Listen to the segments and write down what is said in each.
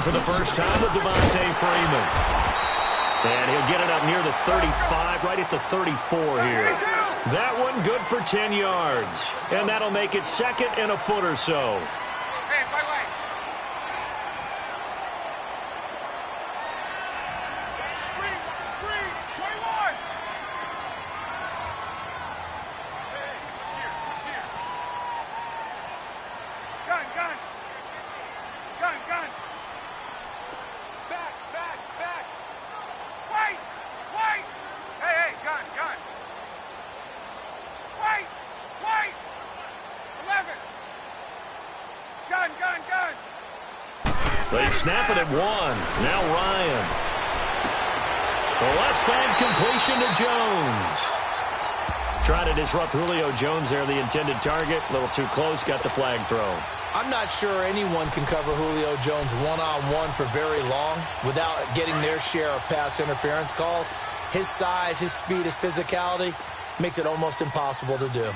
for the first time with Devontae Freeman. And he'll get it up near the 35, right at the 34 here. That one good for 10 yards. And that'll make it second and a foot or so. They snap it at one. Now Ryan. The left side completion to Jones. Trying to disrupt Julio Jones there, the intended target. A little too close, got the flag thrown. I'm not sure anyone can cover Julio Jones one-on-one for very long without getting their share of pass interference calls. His size, his speed, his physicality makes it almost impossible to do.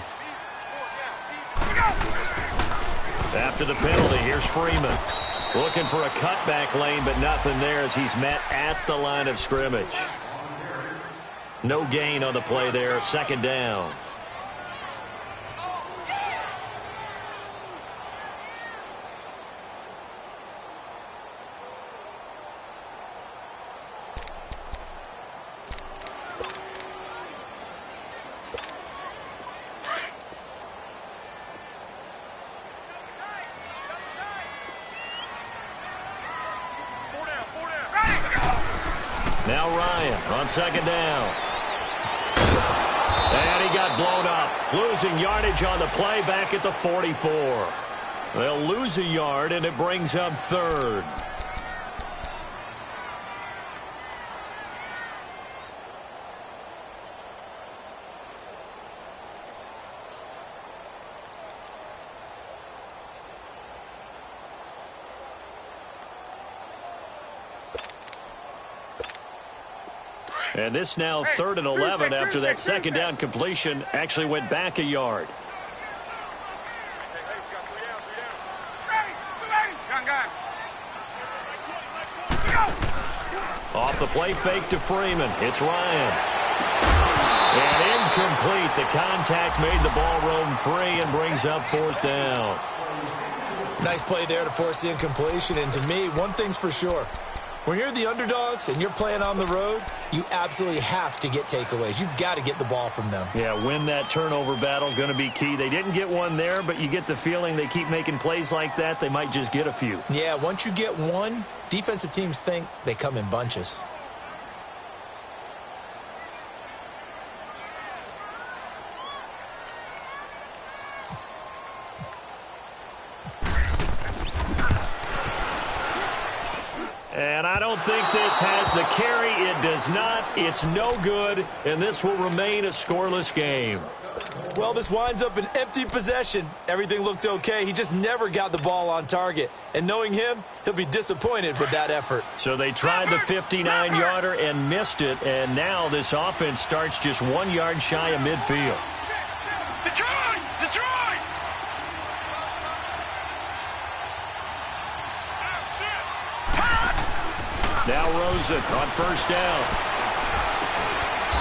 After the penalty, here's Freeman. Looking for a cutback lane, but nothing there as he's met at the line of scrimmage. No gain on the play there, second down. Now Ryan on second down. And he got blown up. Losing yardage on the play back at the 44. They'll lose a yard, and it brings up third. And this now third and 11 after that second down completion actually went back a yard. Off the play fake to Freeman. It's Ryan. And incomplete. The contact made the ball roam free and brings up fourth down. Nice play there to force the incompletion. And to me, one thing's for sure. When you're the underdogs and you're playing on the road, you absolutely have to get takeaways. You've got to get the ball from them. Yeah, win that turnover battle, going to be key. They didn't get one there, but you get the feeling they keep making plays like that, they might just get a few. Yeah, once you get one, defensive teams think they come in bunches. And I don't think this has the carry. It does not. It's no good, and this will remain a scoreless game. Well, this winds up an empty possession. Everything looked okay. He just never got the ball on target. And knowing him, he'll be disappointed with that effort. So they tried the 59-yarder and missed it, and now this offense starts just 1 yard shy of midfield. Detroit! Detroit! Now Rosen on first down.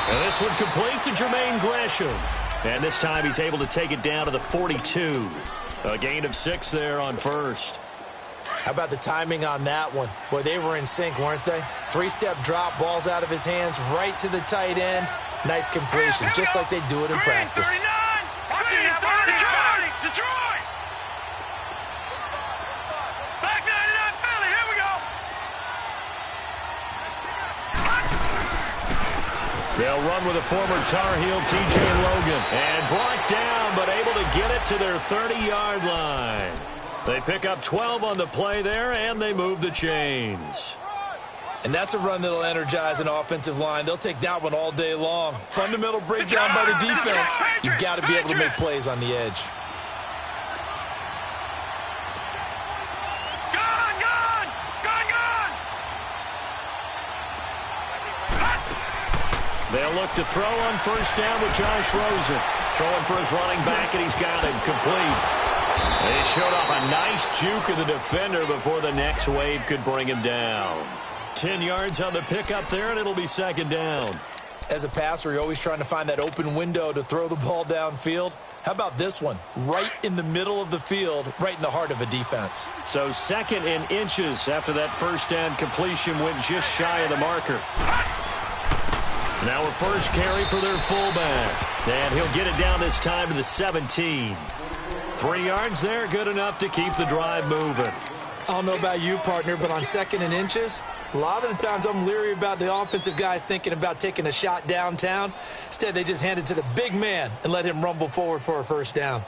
And this one complete to Jermaine Gresham. And this time he's able to take it down to the 42. A gain of 6 there on first. How about the timing on that one? Boy, they were in sync, weren't they? 3-step drop, balls out of his hands, right to the tight end. Nice completion, just like they do it in practice. Detroit! Detroit! Back 99 Philly, here we go! They'll run with a former Tar Heel, T.J. Logan. And brought down, but able to get it to their 30-yard line. They pick up 12 on the play there, and they move the chains. And that's a run that'll energize an offensive line. They'll take that one all day long. Fundamental breakdown by the defense. You've got to be able to make plays on the edge. They'll look to throw on first down with Josh Rosen. Throwing for his running back, and he's got him complete. He showed off a nice juke of the defender before the next wave could bring him down. 10 yards on the pickup there, and it'll be second down. As a passer, you're always trying to find that open window to throw the ball downfield. How about this one? Right in the middle of the field, right in the heart of a defense. So 2nd and inches after that first down completion went just shy of the marker. Now a first carry for their fullback. And he'll get it down this time to the 17. 3 yards there, good enough to keep the drive moving. I don't know about you, partner, but on 2nd and inches, a lot of the times I'm leery about the offensive guys thinking about taking a shot downtown. Instead, they just hand it to the big man and let him rumble forward for a first down.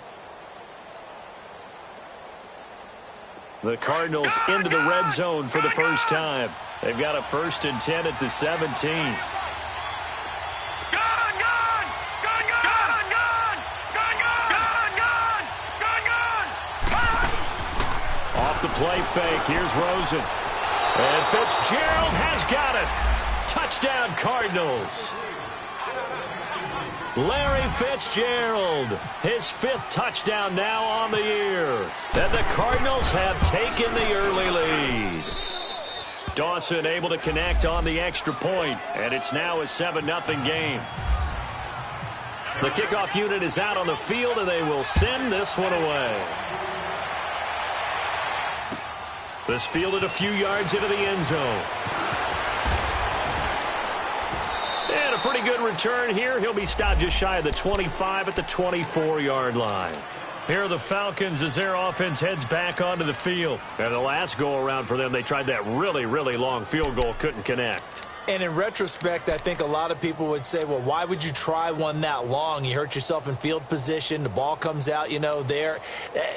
The Cardinals into the red zone for the first time. They've got a 1st and 10 at the 17. Off the play fake, here's Rosen. And Fitzgerald has got it. Touchdown, Cardinals. Larry Fitzgerald, his 5th touchdown now on the year. And the Cardinals have taken the early lead. Dawson able to connect on the extra point, and it's now a 7-0 game. The kickoff unit is out on the field, and they will send this one away. This fielded a few yards into the end zone. And a pretty good return here. He'll be stopped just shy of the 25 at the 24-yard line. Here are the Falcons as their offense heads back onto the field. And the last go-around for them, they tried that really, really long field goal, couldn't connect. And in retrospect, I think a lot of people would say, well, why would you try one that long? You hurt yourself in field position. The ball comes out, there.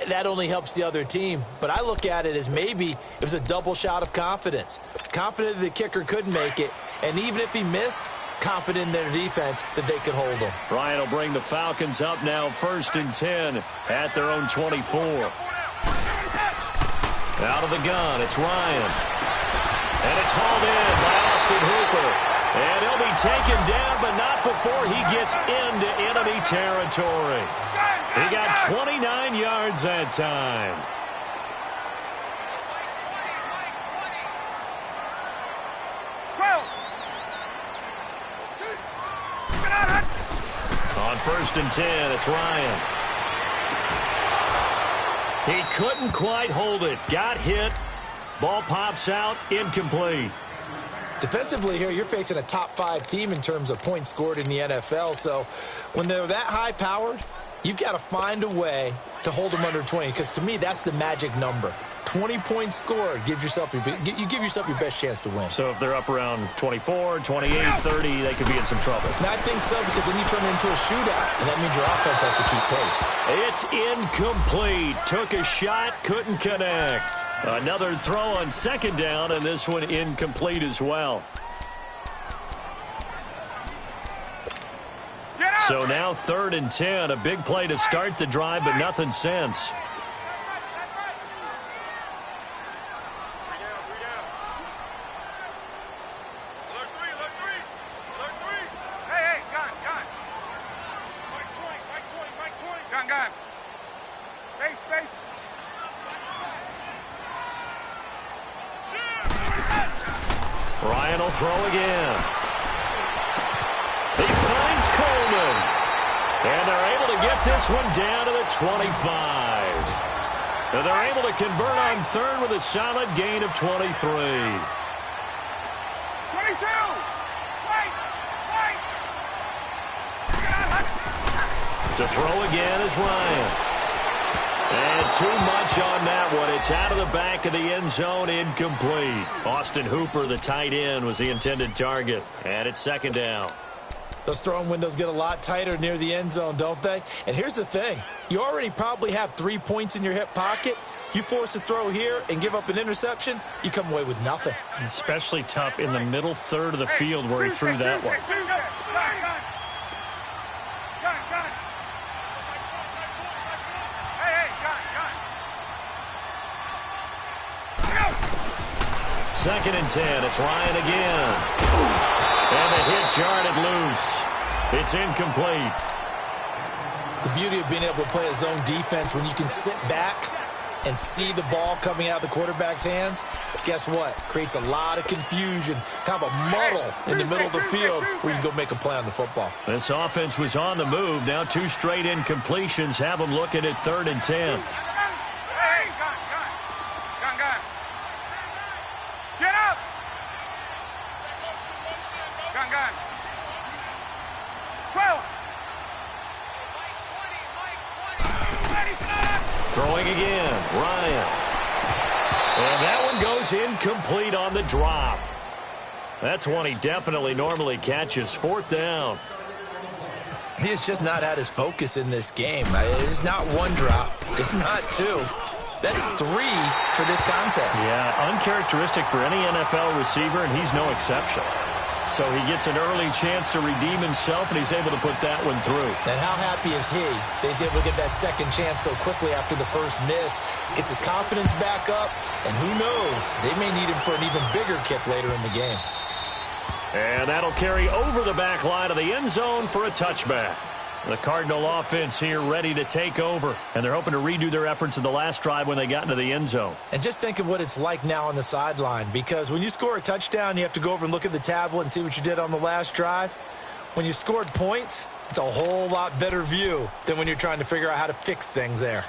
That only helps the other team. But I look at it as maybe it was a double shot of confidence. Confident the kicker could make it. And even if he missed, confident in their defense that they could hold him. Ryan will bring the Falcons up now 1st and 10 at their own 24. Out of the gun, it's Ryan. And it's hauled in by Austin Hooper. And he'll be taken down, but not before he gets into enemy territory. He got 29 yards that time. On 1st and 10, it's Ryan. He couldn't quite hold it. Got hit. Ball pops out, incomplete. Defensively here, you're facing a top-5 team in terms of points scored in the NFL. So when they're that high-powered, you've got to find a way to hold them under 20. Because to me, that's the magic number. 20 points scored, you give yourself your best chance to win. So if they're up around 24, 28, 30, they could be in some trouble. And I think so, because then you turn it into a shootout, and that means your offense has to keep pace. It's incomplete. Took a shot, couldn't connect. Another throw on 2nd down, and this one incomplete as well. So now 3rd and 10, a big play to start the drive, but nothing since. Ryan will throw again. He finds Coleman. And they're able to get this one down to the 25. And they're able to convert on 3rd with a solid gain of 23. 22. To throw again is Ryan. And too much on that one. It's out of the back of the end zone, incomplete. Austin Hooper, the tight end, was the intended target. And it's 2nd down. Those throwing windows get a lot tighter near the end zone, don't they? And here's the thing. You already probably have 3 points in your hip pocket. You force a throw here and give up an interception, you come away with nothing. And especially tough in the middle third of the field where he threw that one. Second and 10. It's Ryan again. And the hit jarred it loose. It's incomplete. The beauty of being able to play a zone defense when you can sit back and see the ball coming out of the quarterback's hands. Guess what? Creates a lot of confusion, kind of a muddle in the middle of the field where you can go make a play on the football. This offense was on the move. Now 2 straight incompletions have them looking at 3rd and 10. Get up! Gun. 12! Throwing again, Ryan. And that one goes incomplete on the drop. That's one he definitely normally catches. 4th down. He has just not had his focus in this game. It's not 1 drop. It's not 2. That's 3 for this contest. Yeah, uncharacteristic for any NFL receiver, and he's no exception. So he gets an early chance to redeem himself, and he's able to put that one through. And how happy is he that he's able to get that second chance so quickly after the first miss? Gets his confidence back up, and who knows, they may need him for an even bigger kick later in the game. And that'll carry over the back line of the end zone for a touchback. The Cardinal offense here ready to take over, and they're hoping to redo their efforts in the last drive when they got into the end zone. And just think of what it's like now on the sideline, because when you score a touchdown, you have to go over and look at the tablet and see what you did on the last drive. When you scored points, it's a whole lot better view than when you're trying to figure out how to fix things there.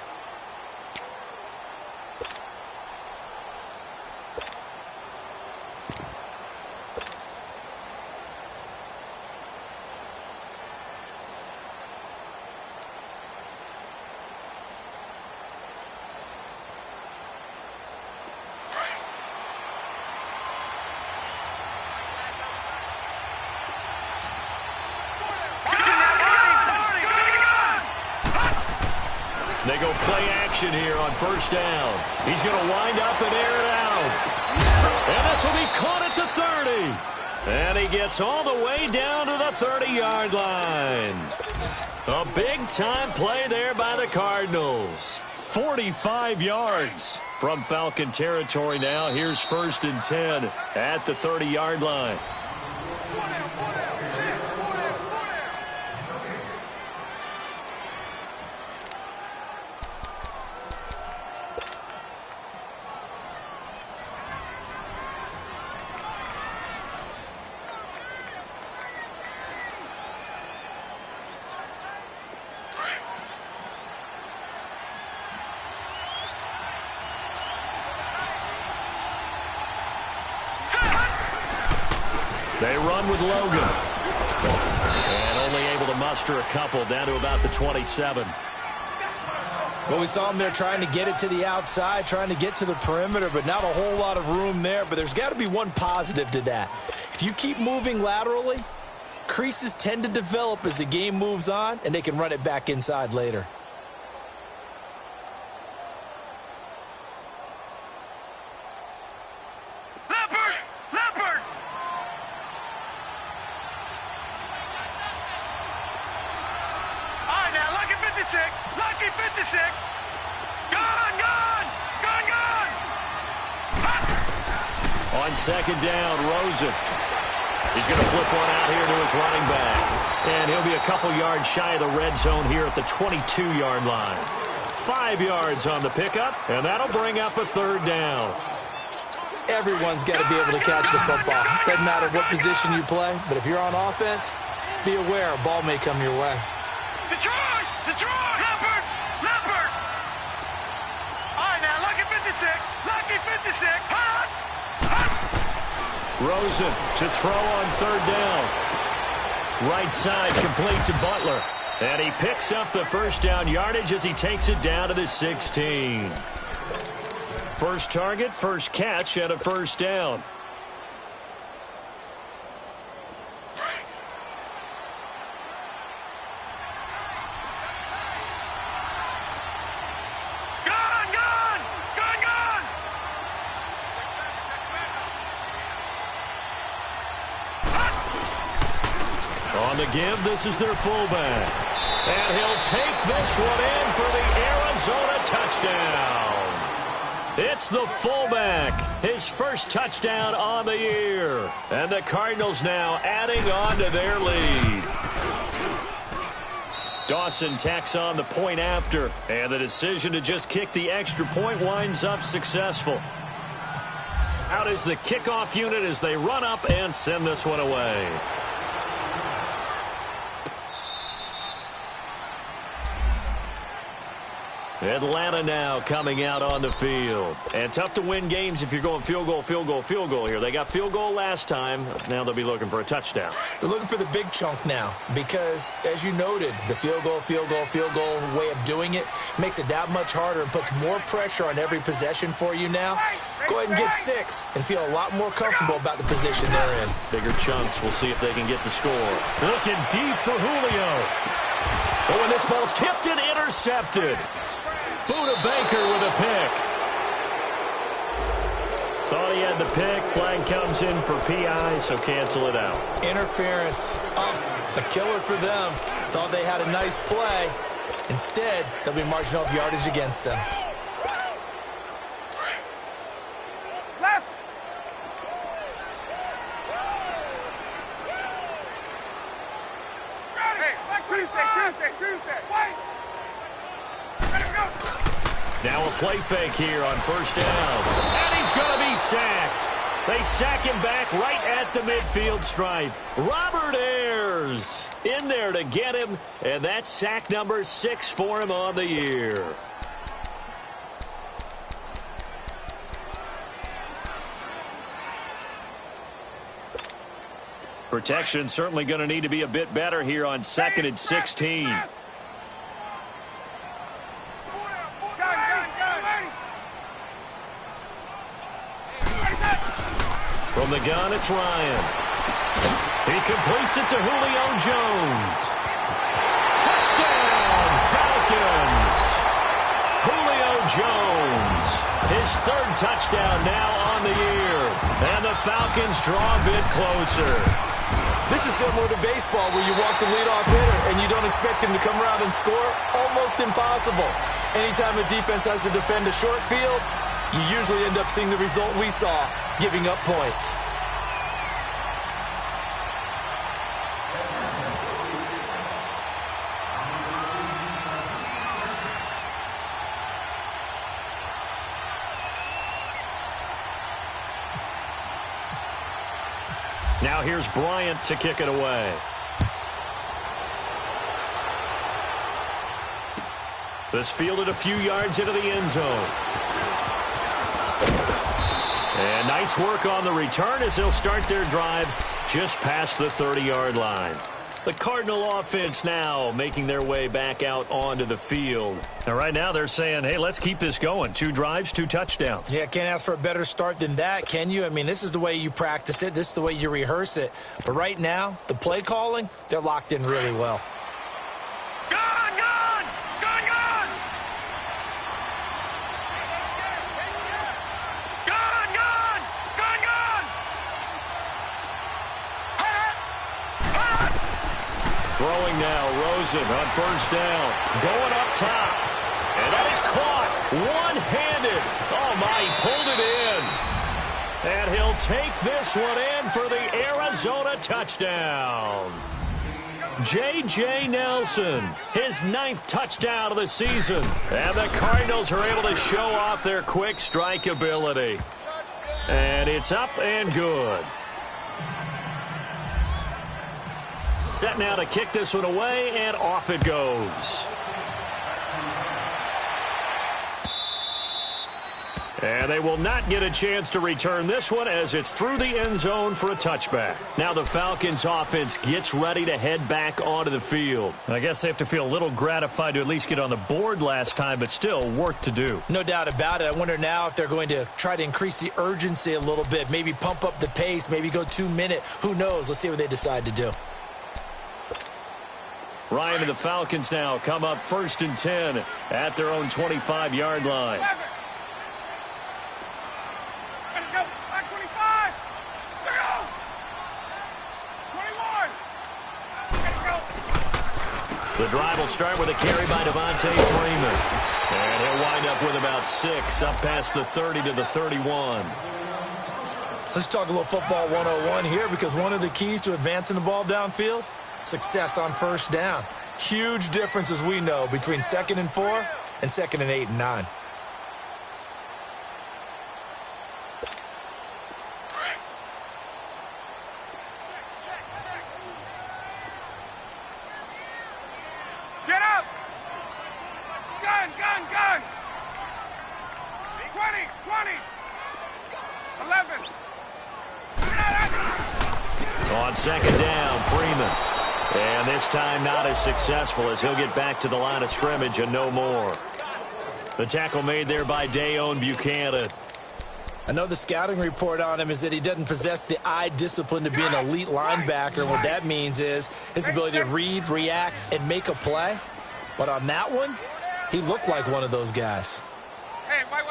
They go play action here on 1st down. He's going to wind up and air it out. And this will be caught at the 30. And he gets all the way down to the 30-yard line. A big-time play there by the Cardinals. 45 yards from Falcon territory now. Here's 1st and 10 at the 30-yard line. They run with Logan. And only able to muster a couple down to about the 27. Well, we saw him there trying to get it to the outside, trying to get to the perimeter, but not a whole lot of room there. But there's got to be one positive to that. If you keep moving laterally, creases tend to develop as the game moves on, and they can run it back inside later. Lucky 56. Gone. On 2nd down, Rosen. He's going to flip one out here to his running back. And he'll be a couple yards shy of the red zone here at the 22-yard line. 5 yards on the pickup, and that'll bring up a 3rd down. Everyone's got to be able to catch the football. Doesn't matter what position you play, but if you're on offense, be aware a ball may come your way. Detroit! Leopard! All right, now, lucky 56. Rosen to throw on 3rd down. Right side complete to Butler. And he picks up the 1st down yardage as he takes it down to the 16. First target, first catch, and a 1st down. On the give, this is their fullback. And he'll take this one in for the Arizona touchdown. It's the fullback, his first touchdown on the year. And the Cardinals now adding on to their lead. Dawson tacks on the point after, and the decision to just kick the extra point winds up successful. Out is the kickoff unit as they run up and send this one away. Atlanta now coming out on the field. And tough to win games if you're going field goal, field goal, field goal here. They got field goal last time. Now they'll be looking for a touchdown. They're looking for the big chunk now because, as you noted, the field goal way of doing it makes it that much harder and puts more pressure on every possession for you now. Go ahead and get 6 and feel a lot more comfortable about the position they're in. Bigger chunks. We'll see if they can get the score. Looking deep for Julio. Oh, and this ball's tipped and intercepted. Buda Baker with a pick. Thought he had the pick. Flag comes in for PI, so cancel it out. Interference. Oh, a killer for them. Thought they had a nice play. Instead, they'll be marching off yardage against them. Left. Hey, Tuesday. Wait. Now a play fake here on first down. And he's going to be sacked. They sack him back right at the midfield stripe. Robert Ayers in there to get him. And that's sack number 6 for him on the year. Protection certainly going to need to be a bit better here on 2nd and 16. From the gun, it's Ryan. He completes it to Julio Jones. Touchdown, Falcons! Julio Jones, his 3rd touchdown now on the year. And the Falcons draw a bit closer. This is similar to baseball where you walk the leadoff hitter and you don't expect him to come around and score. Almost impossible. Anytime a defense has to defend a short field, you usually end up seeing the result we saw, giving up points. Now here's Bryant to kick it away. This fielded a few yards into the end zone. And nice work on the return as they'll start their drive just past the 30-yard line. The Cardinal offense now making their way back out onto the field. Now, right now they're saying, hey, let's keep this going. 2 drives, 2 touchdowns. Yeah, can't ask for a better start than that, can you? I mean, this is the way you practice it. This is the way you rehearse it. But right now, the play calling, they're locked in really well. Throwing now, Rosen on first down. Going up top. And that is caught. One-handed. Oh, my, he pulled it in. And he'll take this one in for the Arizona touchdown. J.J. Nelson, his 9th touchdown of the season. And the Cardinals are able to show off their quick strike ability. And it's up and good. Set now to kick this one away, and off it goes. And they will not get a chance to return this one as it's through the end zone for a touchback. Now the Falcons offense gets ready to head back onto the field. I guess they have to feel a little gratified to at least get on the board last time, but still work to do. No doubt about it. I wonder now if they're going to try to increase the urgency a little bit, maybe pump up the pace, maybe go 2-minute. Who knows? Let's see what they decide to do. Ryan and the Falcons now come up 1st and 10 at their own 25-yard line. The drive will start with a carry by Devontae Freeman. And he'll wind up with about 6 up past the 30 to the 31. Let's talk a little football 101 here, because one of the keys to advancing the ball downfield, success on first down. Huge difference, as we know, between 2nd and 4 and 2nd and 8 and 9. Get up! Gun, gun, gun! 20, 20! 11! On 2nd down, Freeman. And this time not as successful as he'll get back to the line of scrimmage and no more. The tackle made there by Dayon Buchanan. I know the scouting report on him is that he doesn't possess the eye discipline to be an elite linebacker. And what that means is his ability to read, react, and make a play. But on that one, he looked like one of those guys. Hey, wait.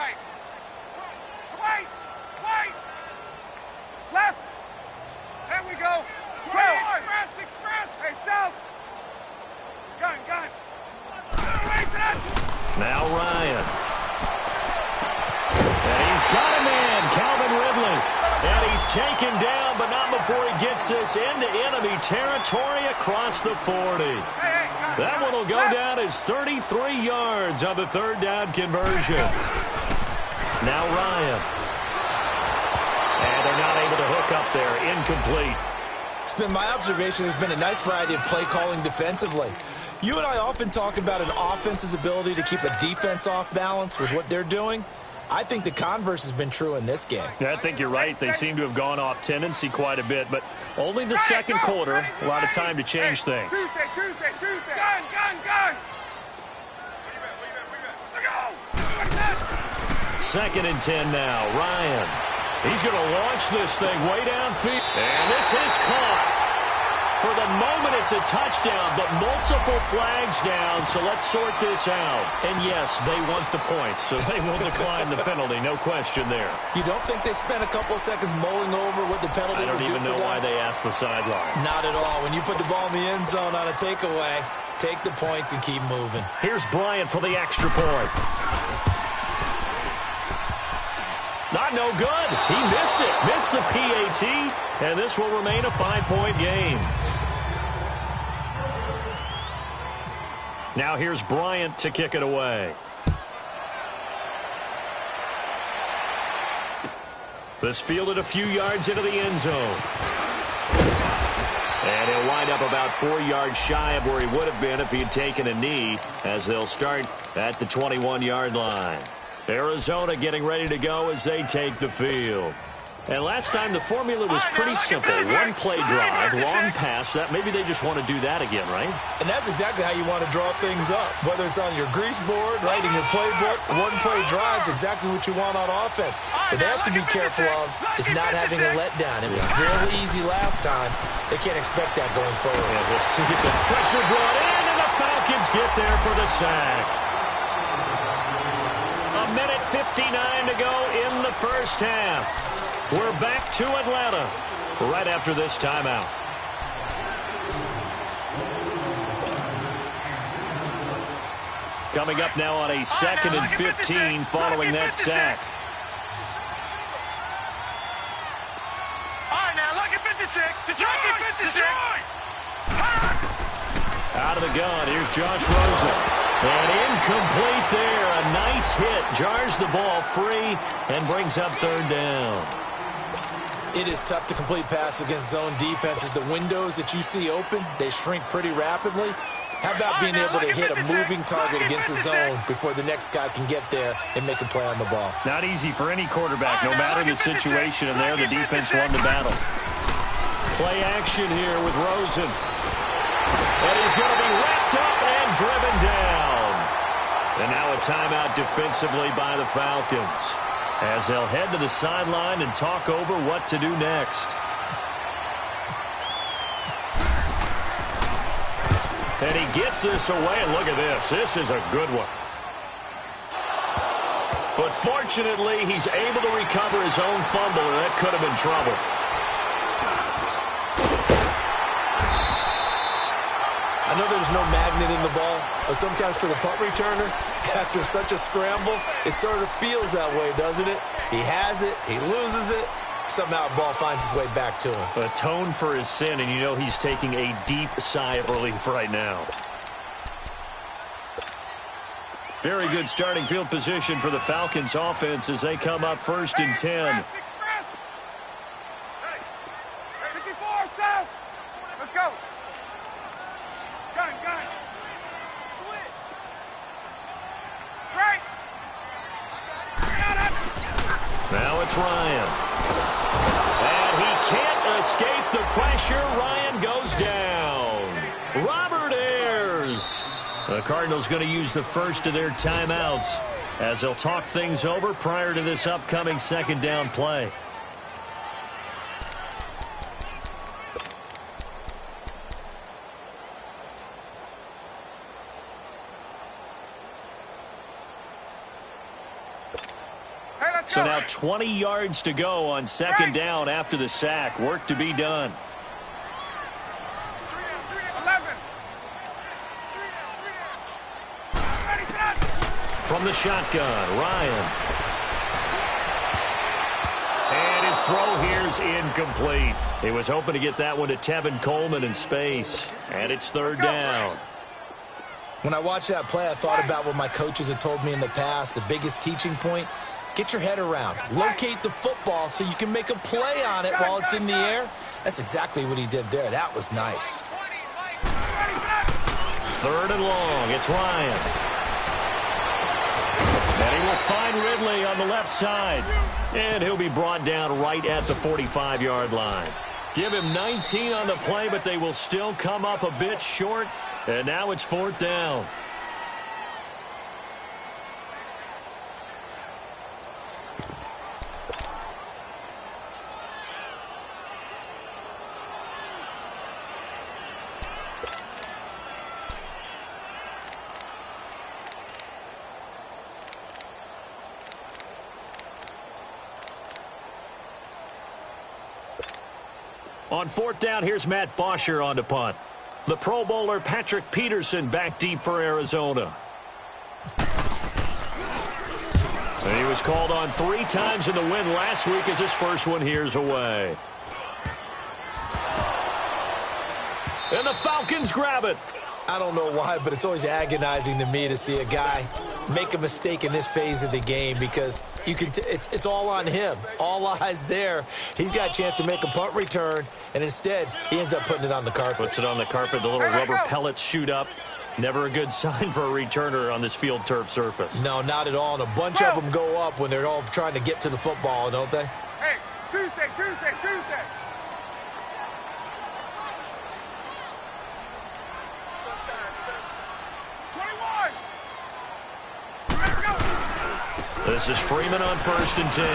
Left! There we go! Express! Hey, south! Gun! Now Ryan. And he's got him in, Calvin Ridley. And he's taken down, but not before he gets this into enemy territory across the 40. That one will go down as 33 yards on the 3rd down conversion. Now Ryan. And they're not able to hook up there. Incomplete. It's been my observation there's been a nice variety of play calling defensively. You and I often talk about an offense's ability to keep a defense off balance with what they're doing. I think the converse has been true in this game. Yeah, I think you're right. They seem to have gone off tendency quite a bit, but only the 2nd quarter, a lot of time to change things. Tuesday! Gun! Second and 10 now. Ryan. He's going to launch this thing way downfield. And this is caught. For the moment, it's a touchdown, but multiple flags down, so let's sort this out. And yes, they want the points, so they will decline the penalty. No question there. You don't think they spent a couple of seconds mulling over what the penalty would do for them? I don't even know why they asked the sideline. Not at all. When you put the ball in the end zone on a takeaway, take the points and keep moving. Here's Bryant for the extra point. Not no good. He missed it. Missed the PAT, and this will remain a 5-point game. Now here's Bryant to kick it away. This fielded a few yards into the end zone. And he'll wind up about 4 yards shy of where he would have been if he had taken a knee, as they'll start at the 21-yard line. Arizona getting ready to go as they take the field. And last time the formula was pretty simple. One play drive, long pass. That maybe they just want to do that again, right? And that's exactly how you want to draw things up. Whether it's on your grease board, right in your playbook, one play drive is exactly what you want on offense. What they have to be careful of is not having a letdown. It was really easy last time. They can't expect that going forward. And we'll see if the pressure brought in, and the Falcons get there for the sack. A minute 59 to go in the first half. We're back to Atlanta right after this timeout. Coming up now on a 2nd and 15 following that sack. All right, now look at 56. Detroit, 56. Out of the gun, here's Josh Rosen. And incomplete there. A nice hit. Jars the ball free and brings up 3rd down. It is tough to complete passes against zone defenses. The windows that you see open, they shrink pretty rapidly. How about being able to hit a moving target against a zone before the next guy can get there and make a play on the ball? Not easy for any quarterback, no matter the situation, and there the defense won the battle. Play action here with Rosen. And he's going to be wrapped up and driven down. And now a timeout defensively by the Falcons, as they'll head to the sideline and talk over what to do next. And he gets this away, and look at this. This is a good one. But fortunately, he's able to recover his own fumble, and that could have been trouble. I know there's no magnet in the ball, but sometimes for the punt returner, after such a scramble, it sort of feels that way, doesn't it? He has it, he loses it, somehow the ball finds its way back to him. Atone for his sin, and you know he's taking a deep sigh of relief right now. Very good starting field position for the Falcons offense as they come up first and 10. 54, South. Let's go. Gun. Right. Now it's Ryan. And he can't escape the pressure. Ryan goes down. Robert Ayers. The Cardinals going to use the first of their timeouts as they'll talk things over prior to this upcoming second down play. So now 20 yards to go on second down after the sack. Work to be done. 11. From the shotgun, Ryan. And his throw here's incomplete. He was hoping to get that one to Tevin Coleman in space. And it's third down. When I watched that play, I thought about what my coaches had told me in the past. The biggest teaching point, get your head around. Locate the football so you can make a play on it while it's in the air. That's exactly what he did there. That was nice. Third and long. It's Ryan. And he will find Ridley on the left side. And he'll be brought down right at the 45-yard line. Give him 19 on the play, but they will still come up a bit short. And now it's fourth down. On fourth down, here's Matt Bosher on to punt. The Pro Bowler Patrick Peterson back deep for Arizona. And he was called on 3 times in the win last week as his first one here's away. And the Falcons grab it. I don't know why, but it's always agonizing to me to see a guy make a mistake in this phase of the game because you can it's all on him. All eyes there. He's got a chance to make a punt return, and instead he ends up putting it on the carpet. Puts it on the carpet. The little rubber pellets shoot up. Never a good sign for a returner on this field turf surface. No, not at all. And a bunch of them go up when they're all trying to get to the football, don't they? Hey, Tuesday. This is Freeman on first and 10. A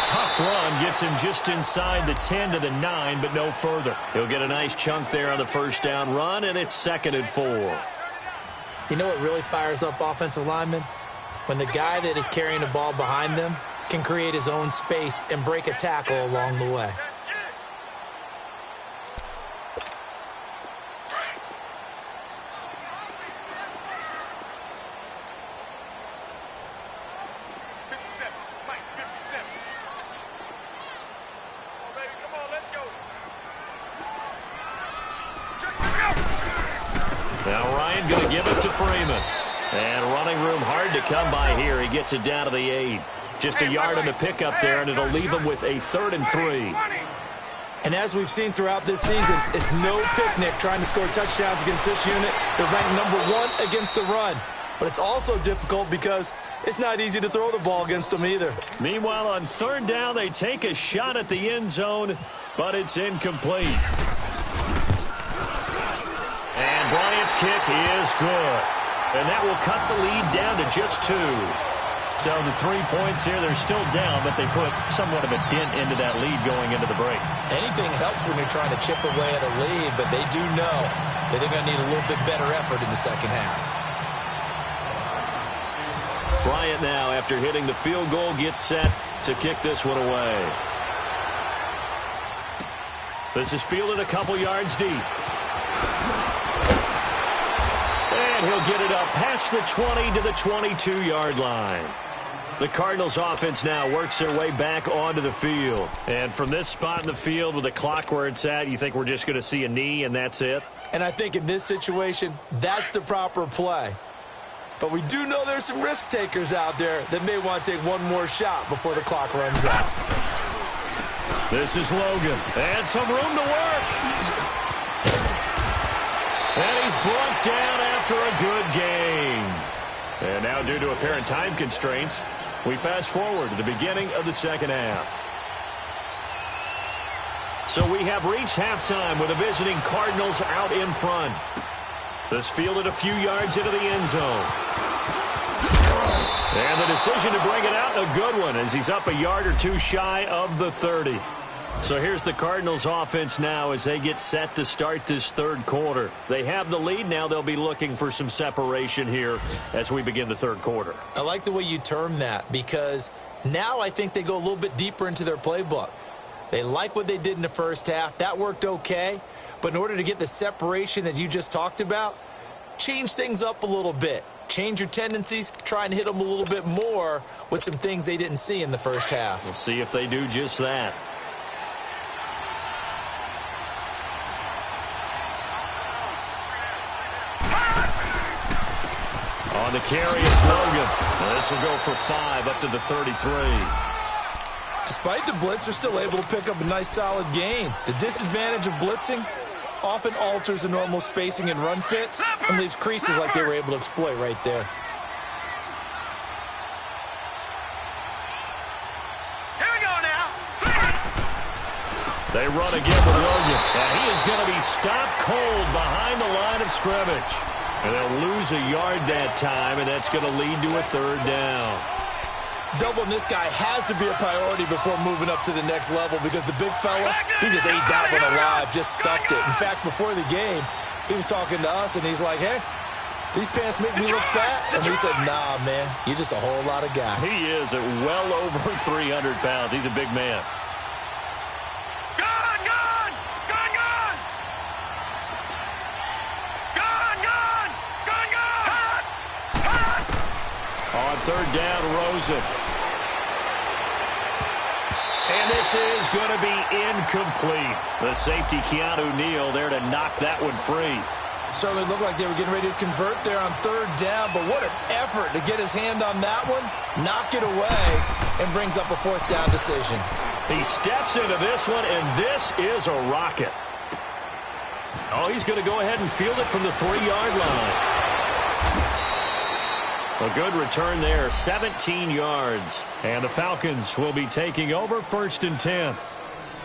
tough run gets him just inside the 10 to the 9, but no further. He'll get a nice chunk there on the first down run, and it's 2nd and 4. You know what really fires up offensive linemen? When the guy that is carrying the ball behind them can create his own space and break a tackle along the way. Now Ryan going to give it to Freeman. And running room hard to come by here. He gets it down to the 8. Just a yard on the pickup there, and it'll leave him with a 3rd and 3. And as we've seen throughout this season, it's no picnic trying to score touchdowns against this unit. They're ranked number 1 against the run. But it's also difficult because it's not easy to throw the ball against them either. Meanwhile, on 3rd down, they take a shot at the end zone, but it's incomplete. And Bryant's kick is good. And that will cut the lead down to just 2. So the 3 points here, they're still down, but they put somewhat of a dent into that lead going into the break. Anything helps when you're trying to chip away at a lead, but they do know that they're going to need a little bit better effort in the second half. Bryant now, after hitting the field goal, gets set to kick this one away. This is fielded a couple yards deep. And he'll get it up past the 20 to the 22-yard line. The Cardinals offense now works their way back onto the field. And from this spot in the field with the clock where it's at, you think we're just going to see a knee and that's it? And I think in this situation, that's the proper play. But we do know there's some risk takers out there that may want to take one more shot before the clock runs out. This is Logan. And some room to work. And he's brought down after a good game. And now, due to apparent time constraints, we fast forward to the beginning of the second half. So we have reached halftime with the visiting Cardinals out in front. This fielded a few yards into the end zone. And the decision to bring it out, a good one, as he's up a yard or two shy of the 30. So here's the Cardinals offense now as they get set to start this third quarter. They have the lead now. They'll be looking for some separation here as we begin the third quarter. I like the way you term that, because now I think they go a little bit deeper into their playbook. They like what they did in the first half. That worked okay. But in order to get the separation that you just talked about, change things up a little bit. Change your tendencies, try and hit them a little bit more with some things they didn't see in the first half. We'll see if they do just that. On the carry is Logan. This will go for 5 up to the 33. Despite the blitz, they're still able to pick up a nice, solid gain. The disadvantage of blitzing often alters the normal spacing and run fits and leaves creases like they were able to exploit right there. Here we go now. They run again with Logan, and he is going to be stopped cold behind the line of scrimmage. And they'll lose a yard that time, and that's going to lead to a third down. Doubling this guy has to be a priority before moving up to the next level, because the big fella, he just ate that one alive, just stuffed it. In fact, before the game, he was talking to us, and he's like, hey, these pants make me look fat? And we said, nah, man, you're just a whole lot of guy. He is at well over 300 pounds. He's a big man. Gone, gone, gone, gone. Gone, gone, gone, gone. Hot, hot. On third down, Rosen. And this is going to be incomplete. The safety, Keanu Neal, there to knock that one free. Certainly looked like they were getting ready to convert there on third down, but what an effort to get his hand on that one, knock it away, and brings up a fourth down decision. He steps into this one, and this is a rocket. Oh, he's going to go ahead and field it from the 3-yard line. A good return there, 17 yards. And the Falcons will be taking over 1st and 10.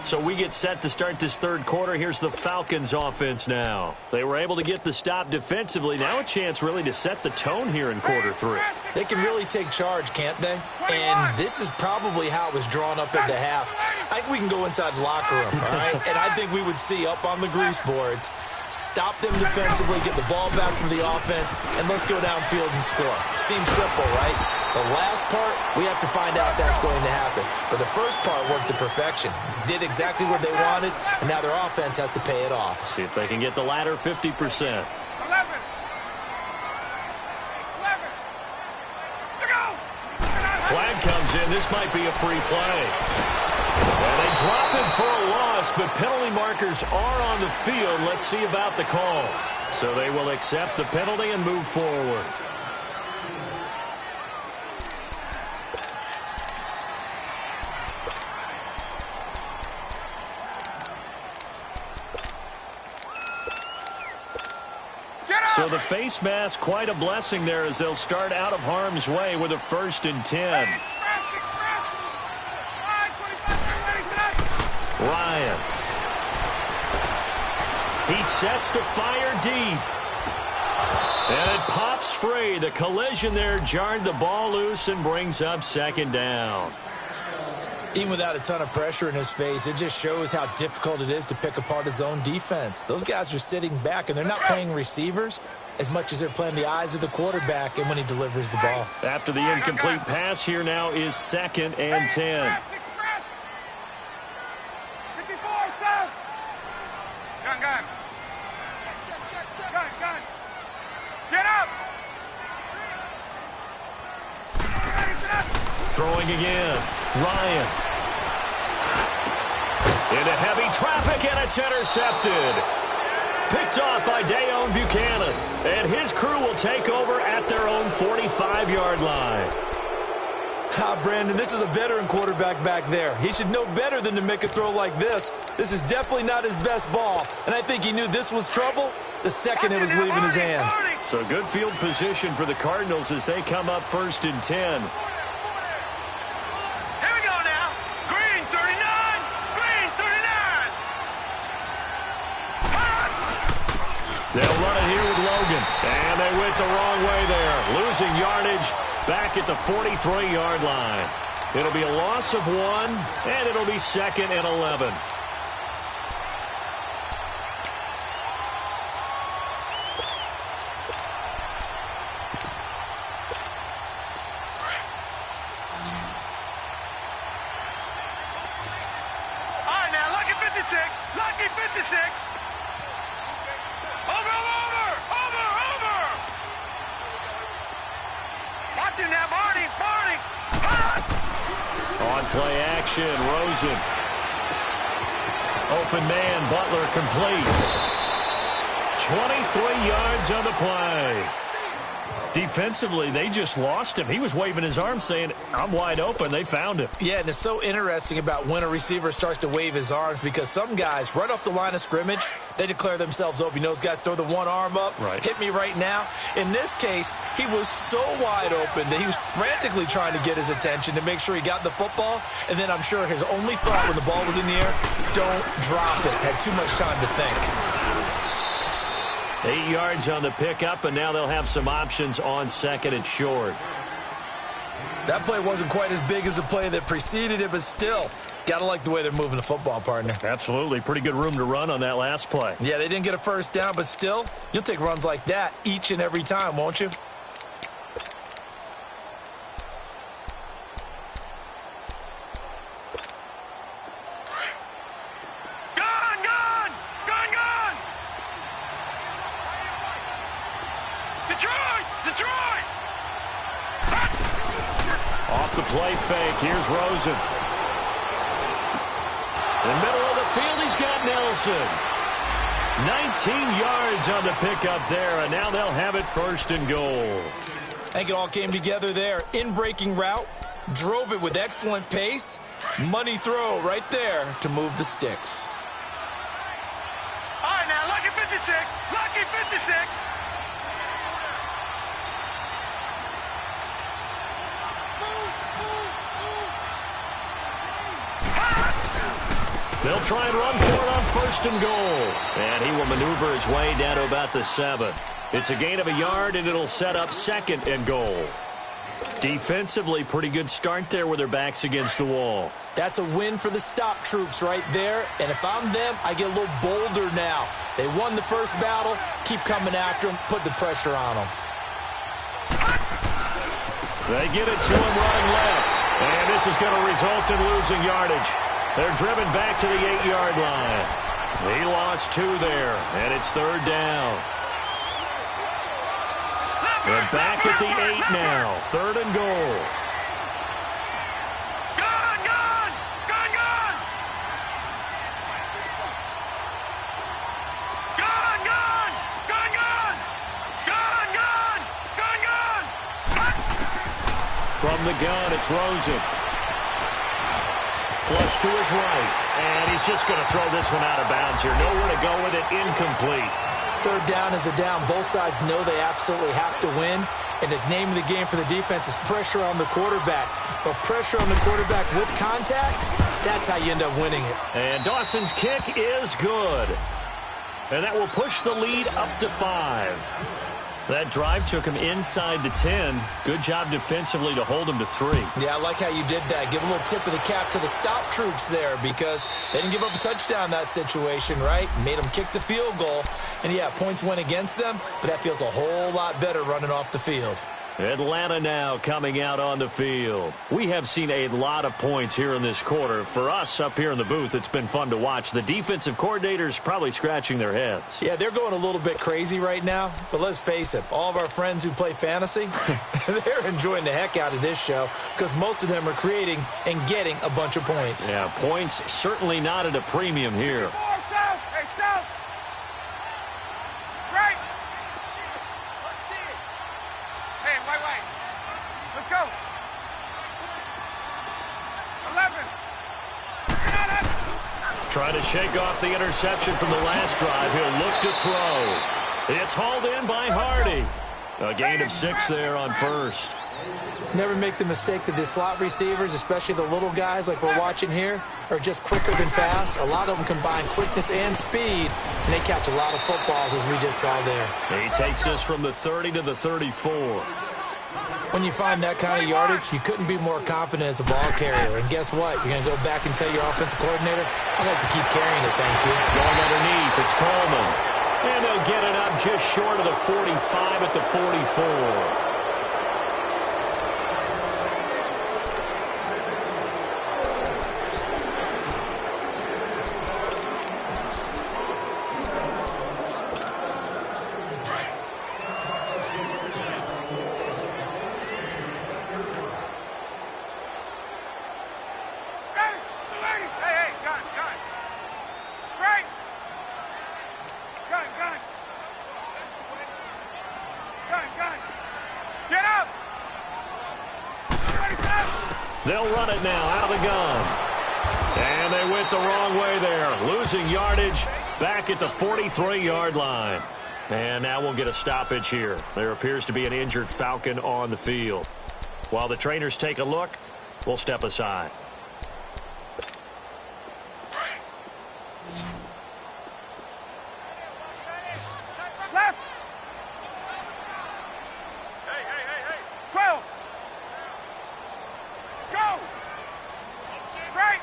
So we get set to start this third quarter. Here's the Falcons offense now. They were able to get the stop defensively. Now a chance really to set the tone here in quarter 3. They can really take charge, can't they? And this is probably how it was drawn up at the half. I think we can go inside the locker room, all right? And I think we would see up on the grease boards, stop them defensively, get the ball back from the offense, and let's go downfield and score. Seems simple, right? The last part, we have to find out if that's going to happen. But the first part worked to perfection. Did exactly what they wanted, and now their offense has to pay it off. See if they can get the latter 50%. 11. Flag comes in. This might be a free play. And they drop him for a loss, but penalty markers are on the field. Let's see about the call. So they will accept the penalty and move forward. So the face mask, quite a blessing there as they'll start out of harm's way with a 1st and 10. Ryan. He sets to fire deep. And it pops free. The collision there jarred the ball loose and brings up 2nd down. Even without a ton of pressure in his face, it just shows how difficult it is to pick apart his own defense. Those guys are sitting back, and they're not playing receivers as much as they're playing the eyes of the quarterback and when he delivers the ball. After the incomplete pass, here now is 2nd and 10. 54, Sam. Gun. Gun. Get up. Throwing again. Ryan. Into heavy traffic, and it's intercepted. Picked off by Dayon Buchanan. And his crew will take over at their own 45-yard line. Brandon, this is a veteran quarterback back there. He should know better than to make a throw like this. This is definitely not his best ball. And I think he knew this was trouble the second it was leaving his hand. So good field position for the Cardinals as they come up 1st and 10. Here we go now. Green 39. Green 39. They'll run it here with Logan. And they went the wrong way there. Losing yardage back at the 43-yard line. It'll be a loss of 1, and it'll be 2nd and 11. All right, now, lucky 56. Lucky 56. Over. Watch him now, Barney. On play action, Rosen. Open man, Butler complete. 23 yards on the play. Defensively, they just lost him. He was waving his arms saying, I'm wide open. They found him. Yeah, and it's so interesting about when a receiver starts to wave his arms because some guys, right off the line of scrimmage, they declare themselves open. You know, those guys throw the one arm up, right. Hit me right now. In this case, he was so wide open that he was frantically trying to get his attention to make sure he got the football. And then I'm sure his only thought when the ball was in the air, don't drop it. Had too much time to think. 8 yards on the pickup, and now they'll have some options on 2nd and short. That play wasn't quite as big as the play that preceded it, but still, got to like the way they're moving the football, partner. Absolutely. Pretty good room to run on that last play. Yeah, they didn't get a first down, but still, you'll take runs like that each and every time, won't you? Detroit! Off the play fake, here's Rosen. In the middle of the field, he's got Nelson. 19 yards on the pickup there, and now they'll have it 1st and goal. I think it all came together there. In-breaking route, drove it with excellent pace. Money throw right there to move the sticks. All right, now, lucky 56. Lucky 56. They'll try and run for it on 1st and goal. And he will maneuver his way down to about the 7. It's a gain of a yard, and it'll set up 2nd and goal. Defensively, pretty good start there with their backs against the wall. That's a win for the stop troops right there. And if I'm them, I get a little bolder now. They won the first battle. Keep coming after them. Put the pressure on them. They get it to him running left. And this is going to result in losing yardage. They're driven back to the 8-yard line. He lost 2 there, and it's 3rd down. They're back at the 8 now, 3rd and goal. Gun! From the gun, it's Rosen. Flush to his right. And he's just going to throw this one out of bounds here. Nowhere to go with it. Incomplete. 3rd down is the down. Both sides know they absolutely have to win. And the name of the game for the defense is pressure on the quarterback. But pressure on the quarterback with contact, that's how you end up winning it. And Dawson's kick is good. And that will push the lead up to 5. That drive took him inside the 10. Good job defensively to hold him to 3. Yeah, I like how you did that. Give a little tip of the cap to the stop troops there because they didn't give up a touchdown in that situation, right? Made them kick the field goal. And, yeah, points went against them, but that feels a whole lot better running off the field. Atlanta now coming out on the field. We have seen a lot of points here in this quarter. For us up here in the booth, it's been fun to watch. The defensive coordinators probably scratching their heads. Yeah, they're going a little bit crazy right now. But let's face it, all of our friends who play fantasy, they're enjoying the heck out of this show because most of them are creating and getting a bunch of points. Yeah, points certainly not at a premium here. And to shake off the interception from the last drive, he'll look to throw. It's hauled in by Hardy. A gain of 6 there on first. Never make the mistake that the slot receivers, especially the little guys like we're watching here, are just quicker than fast. A lot of them combine quickness and speed, and they catch a lot of footballs, as we just saw there. He takes this from the 30 to the 34. When you find that kind of yardage, you couldn't be more confident as a ball carrier. And guess what? You're going to go back and tell your offensive coordinator, I'd like to keep carrying it, thank you. Going underneath, it's Coleman. And they'll get it up just short of the 45 at the 44. They'll run it now out of the gun. And they went the wrong way there. Losing yardage back at the 43-yard line. And now we'll get a stoppage here. There appears to be an injured Falcon on the field. While the trainers take a look, we'll step aside. Left. Hey. 12. Go. Right.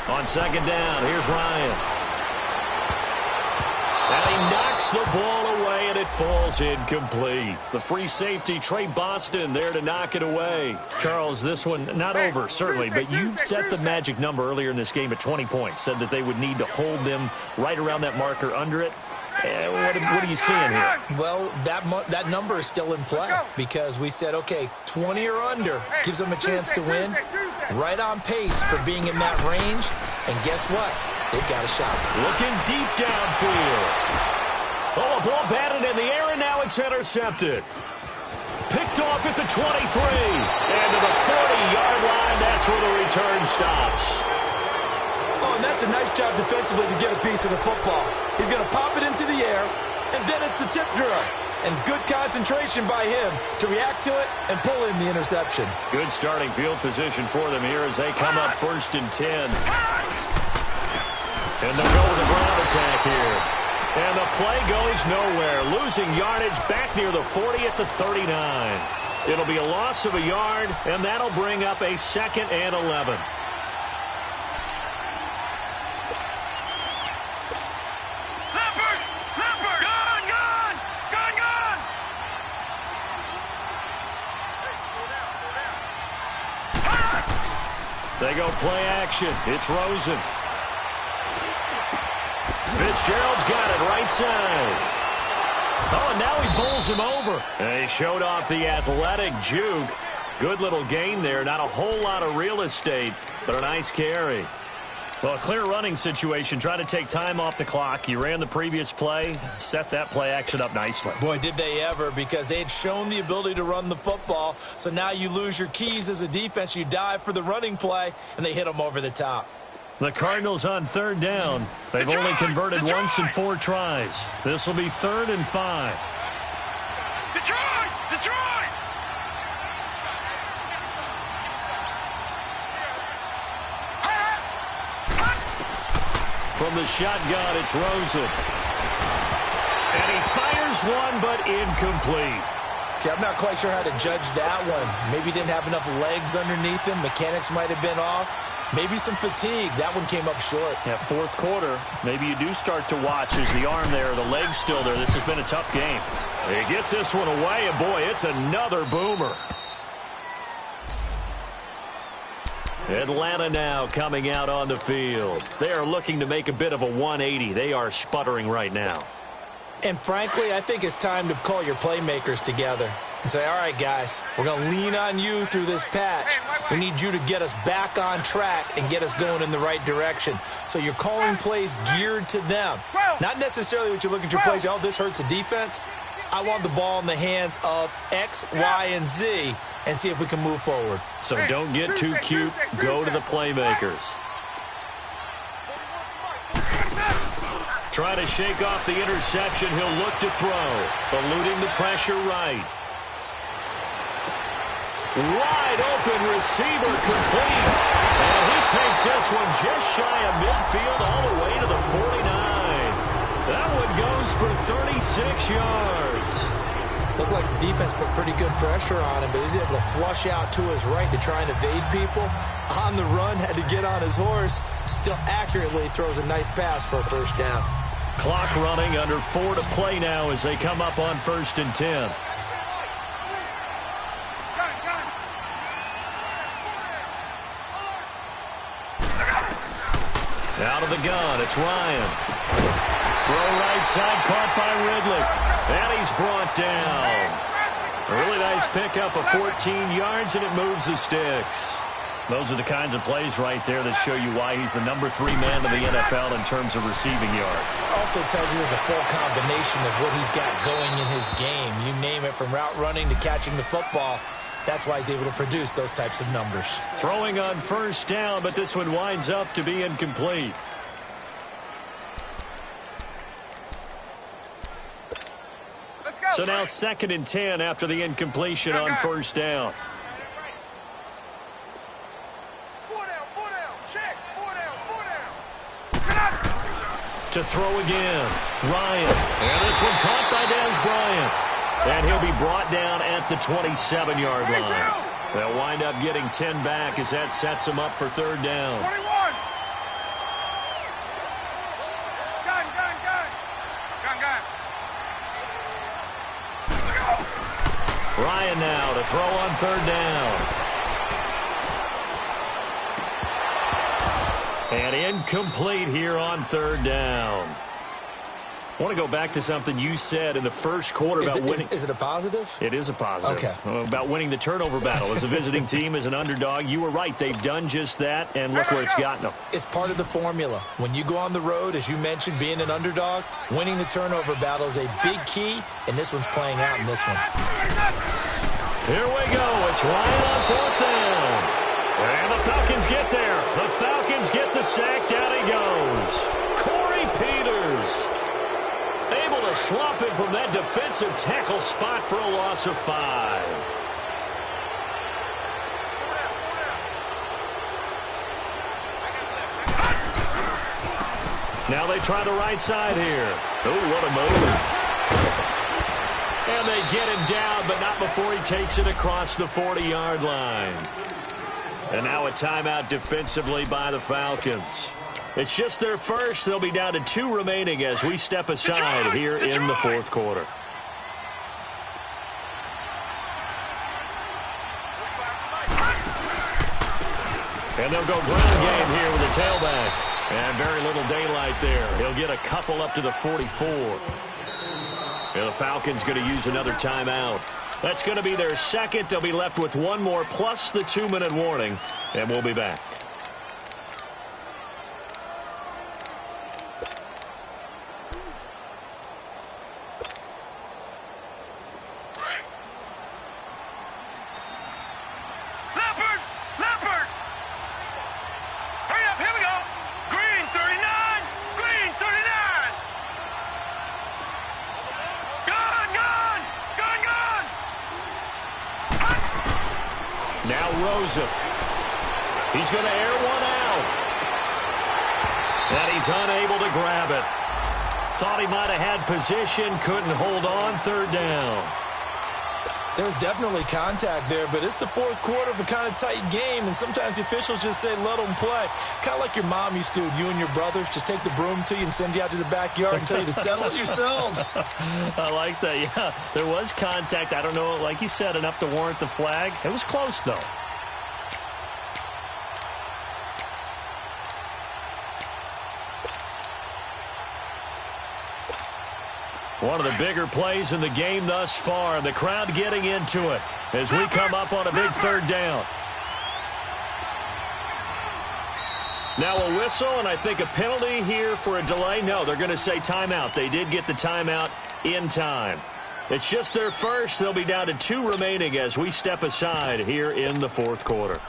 On second down, here's Ryan. And he knocks the ball away, and it falls incomplete. The free safety, Trey Boston, there to knock it away. Charles, this one not over, certainly, but you set the magic number earlier in this game at 20 points. Said that they would need to hold them right around that marker under it. What are you seeing here? Well, that number is still in play because we said, okay, 20 or under gives them a chance to win. Right on pace for being in that range. And guess what? They've got a shot. Looking deep downfield. Oh, a ball batted in the air, and now it's intercepted. Picked off at the 23. And to the 40-yard line, that's where the return stops. Oh, and that's a nice job defensively to get a piece of the football. He's going to pop it into the air, and then it's the tip drill. And good concentration by him to react to it and pull in the interception. Good starting field position for them here as they come up 1st and 10. And they'll go with a ground attack here. And the play goes nowhere. Losing yardage back near the 40 at the 39. It'll be a loss of a yard, and that'll bring up a 2nd and 11. They go play action. It's Rosen. Fitzgerald's got it right side. Oh, and now he bowls him over. And he showed off the athletic juke. Good little gain there. Not a whole lot of real estate, but a nice carry. Well, a clear running situation. Trying to take time off the clock. You ran the previous play, set that play action up nicely. Boy, did they ever, because they had shown the ability to run the football. So now you lose your keys as a defense. You dive for the running play, and they hit them over the top. The Cardinals on 3rd down. They've only converted once in 4 tries. This will be 3rd and 5. Detroit! From the shotgun, it's Rosen. And he fires one, but incomplete. Okay, I'm not quite sure how to judge that one. Maybe he didn't have enough legs underneath him. Mechanics might have been off. Maybe some fatigue. That one came up short. Yeah, 4th quarter. Maybe you do start to watch as the arm there, the leg's still there. This has been a tough game. He gets this one away, and boy, it's another boomer. Atlanta now coming out on the field. They are looking to make a bit of a 180. They are sputtering right now. And frankly, I think it's time to call your playmakers together and say, all right, guys, we're going to lean on you through this patch. We need you to get us back on track and get us going in the right direction. So you're calling plays geared to them. Not necessarily what you look at your plays, oh, this hurts the defense. I want the ball in the hands of X, Y, and Z and see if we can move forward. So don't get too cute. Go to the playmakers. Try to shake off the interception. He'll look to throw. Eluding the pressure right. Wide open receiver complete. And he takes this one just shy of midfield all the way to the 49. That one goes for 36 yards. Looked like the defense put pretty good pressure on him, but he's able to flush out to his right to try and evade people. On the run, had to get on his horse. Still accurately throws a nice pass for a first down. Clock running, under 4 to play now as they come up on 1st and 10. Out of the gun, it's Ryan. Throw right side, caught by Ridley. And he's brought down. A really nice pickup of 14 yards, and it moves the sticks. Those are the kinds of plays right there that show you why he's the number 3 man in the NFL in terms of receiving yards. Also tells you there's a full combination of what he's got going in his game. You name it, from route running to catching the football. That's why he's able to produce those types of numbers. Throwing on 1st down, but this one winds up to be incomplete. So now 2nd and 10 after the incompletion on 1st down. To throw again, Ryan. And this one caught by Dez Bryant. And he'll be brought down at the 27-yard line. They'll wind up getting 10 back as that sets them up for 3rd down. 21. Gun. Ryan now to throw on 3rd down. And incomplete here on 3rd down. I want to go back to something you said in the first quarter about winning. Is it a positive? It is a positive. Okay. About winning the turnover battle as a visiting team, as an underdog. You were right. They've done just that, and look where it's gotten them. It's part of the formula. When you go on the road, as you mentioned, being an underdog, winning the turnover battle is a big key, and this one's playing out in this one. Here we go. It's Ryan on 4th down. And the Falcons get there. The Falcons get the sack. Down he goes. Corey Peters able to swamp it from that defensive tackle spot for a loss of 5. Now they try the right side here. Oh, what a move. And they get him down, but not before he takes it across the 40-yard line. And now a timeout defensively by the Falcons. It's just their first. They'll be down to 2 remaining as we step aside here in the 4th quarter. And they'll go ground game here with the tailback. And very little daylight there. He'll get a couple up to the 44. And the Falcons going to use another timeout. That's going to be their second. They'll be left with 1 more plus the 2-minute warning. And we'll be back. Leopard! Hurry up, here we go! Green 39! Green 39! Gun! Now Rosa. He's going to air one out. And he's unable to grab it. Thought he might have had position, couldn't hold on. 3rd down. There's definitely contact there, but it's the 4th quarter of a kind of tight game, and sometimes the officials just say, let them play. Kind of like your mom used to with you and your brothers. Just take the broom to you and send you out to the backyard and tell you to settle it yourselves. I like that, yeah. There was contact. I don't know, like you said, enough to warrant the flag. It was close, though. One of the bigger plays in the game thus far. The crowd getting into it as we come up on a big 3rd down. Now a whistle, and I think a penalty here for a delay. No, they're going to say timeout. They did get the timeout in time. It's just their first. They'll be down to 2 remaining as we step aside here in the fourth quarter.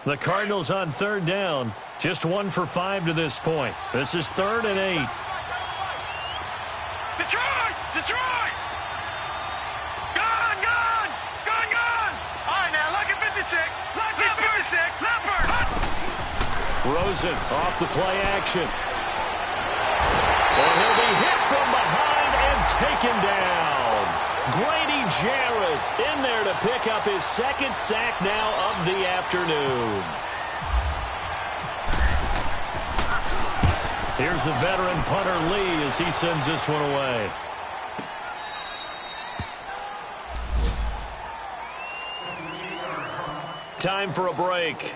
The Cardinals on third down. Just 1 for 5 to this point. This is 3rd and 8. Detroit! Detroit! Gone! Gone! Gone! Gone! All right, now, look at 56. Look at 56. Leopard! Rosen off the play action. And he'll be hit from behind and taken down. Grady Jarrett in there to pick up his 2nd sack now of the afternoon. Here's the veteran punter Lee as he sends this one away. Time for a break.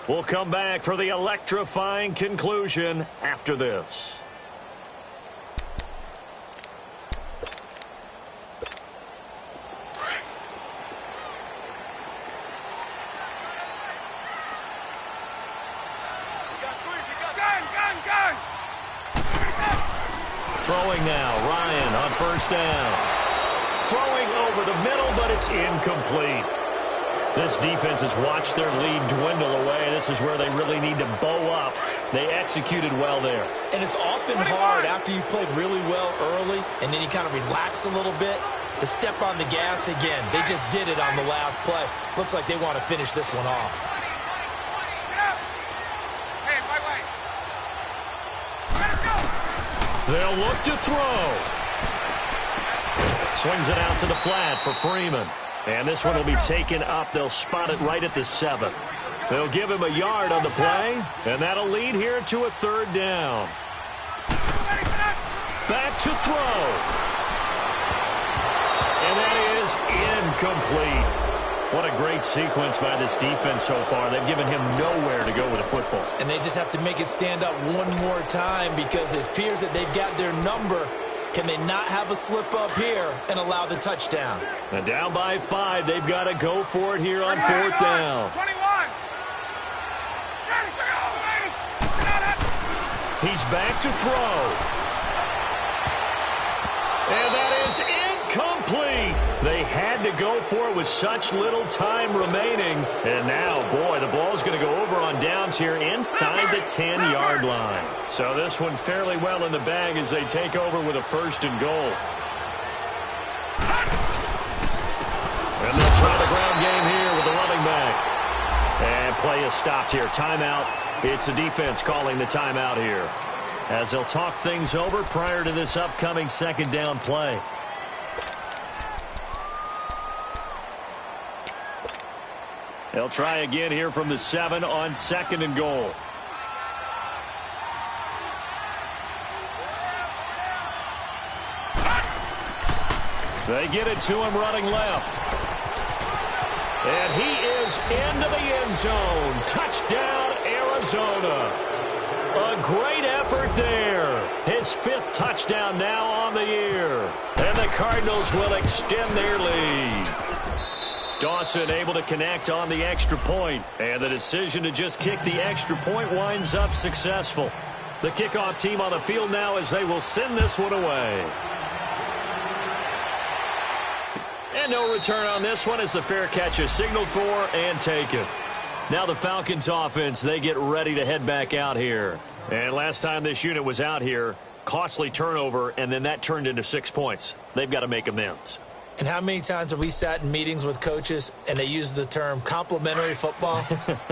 We'll come back for the electrifying conclusion after this. Throwing now, Ryan on first down. Throwing over the middle, but it's incomplete. This defense has watched their lead dwindle away. This is where they really need to bow up. They executed well there. And it's often hard after you've played really well early and then you kind of relax a little bit to step on the gas again. They just did it on the last play. Looks like they want to finish this one off. They'll look to throw. Swings it out to the flat for Freeman. And this one will be taken up. They'll spot it right at the 7. They'll give him a yard on the play, and that'll lead here to a 3rd down. Back to throw. And that is incomplete. What a great sequence by this defense so far. They've given him nowhere to go with the football. And they just have to make it stand up one more time because it appears that they've got their number. Can they not have a slip up here and allow the touchdown? And down by 5, they've got to go for it here on 4th down. 21. He's back to throw. And that is incomplete. They had to go for it with such little time remaining. And now, boy, the ball's going to go over on downs here inside the 10-yard line. So this one fairly well in the bag as they take over with a 1st and goal. And they'll try the ground game here with the running back. And play is stopped here. Timeout. It's the defense calling the timeout here, as they'll talk things over prior to this upcoming 2nd down play. They'll try again here from the 7 on 2nd and goal. They get it to him running left. And he is into the end zone. Touchdown, Arizona. A great effort there. His 5th touchdown now on the year. And the Cardinals will extend their lead. Dawson able to connect on the extra point. And the decision to just kick the extra point winds up successful. The kickoff team on the field now as they will send this one away. And no return on this one as the fair catch is signaled for and taken. Now the Falcons offense, they get ready to head back out here. And last time this unit was out here, costly turnover, and then that turned into 6 points. They've got to make amends. And how many times have we sat in meetings with coaches and they use the term complementary football?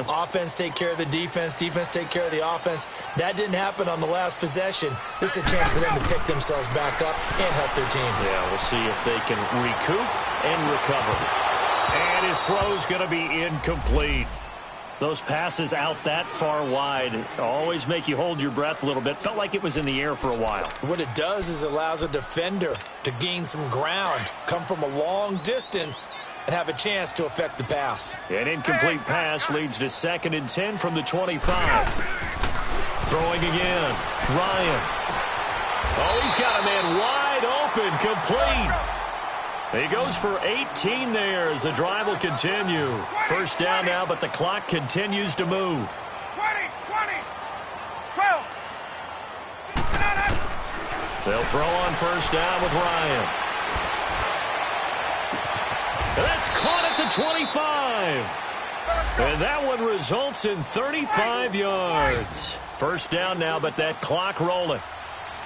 Offense take care of the defense, defense take care of the offense. That didn't happen on the last possession. This is a chance for them to pick themselves back up and help their team. Yeah, we'll see if they can recoup and recover. And his throw's going to be incomplete. Those passes out that far wide always make you hold your breath a little bit. Felt like it was in the air for a while. What it does is allows a defender to gain some ground, come from a long distance, and have a chance to affect the pass. An incomplete pass leads to 2nd and 10 from the 25. Throwing again. Ryan. Oh, he's got a man wide open, complete. He goes for 18 there as the drive will continue. First down now, but the clock continues to move. 20, 12. They'll throw on first down with Ryan. And that's caught at the 25. And that one results in 35 yards. First down now, but that clock rolling.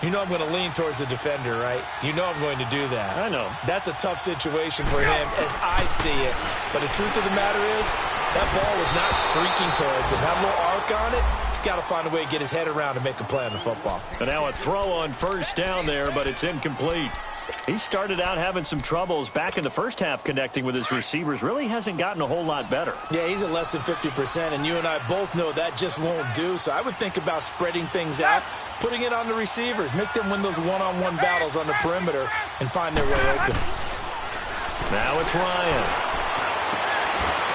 You know I'm going to lean towards the defender, right? You know I'm going to do that. I know. That's a tough situation for him as I see it. But the truth of the matter is, that ball was not streaking towards him. That little arc on it, he's got to find a way to get his head around and make a play on the football. And now a throw on first down there, but it's incomplete. He started out having some troubles back in the first half connecting with his receivers. Really hasn't gotten a whole lot better. Yeah, he's at less than 50%, and you and I both know that just won't do. So I would think about spreading things out, putting it on the receivers, make them win those one-on-one battles on the perimeter and find their way open. Now it's Ryan.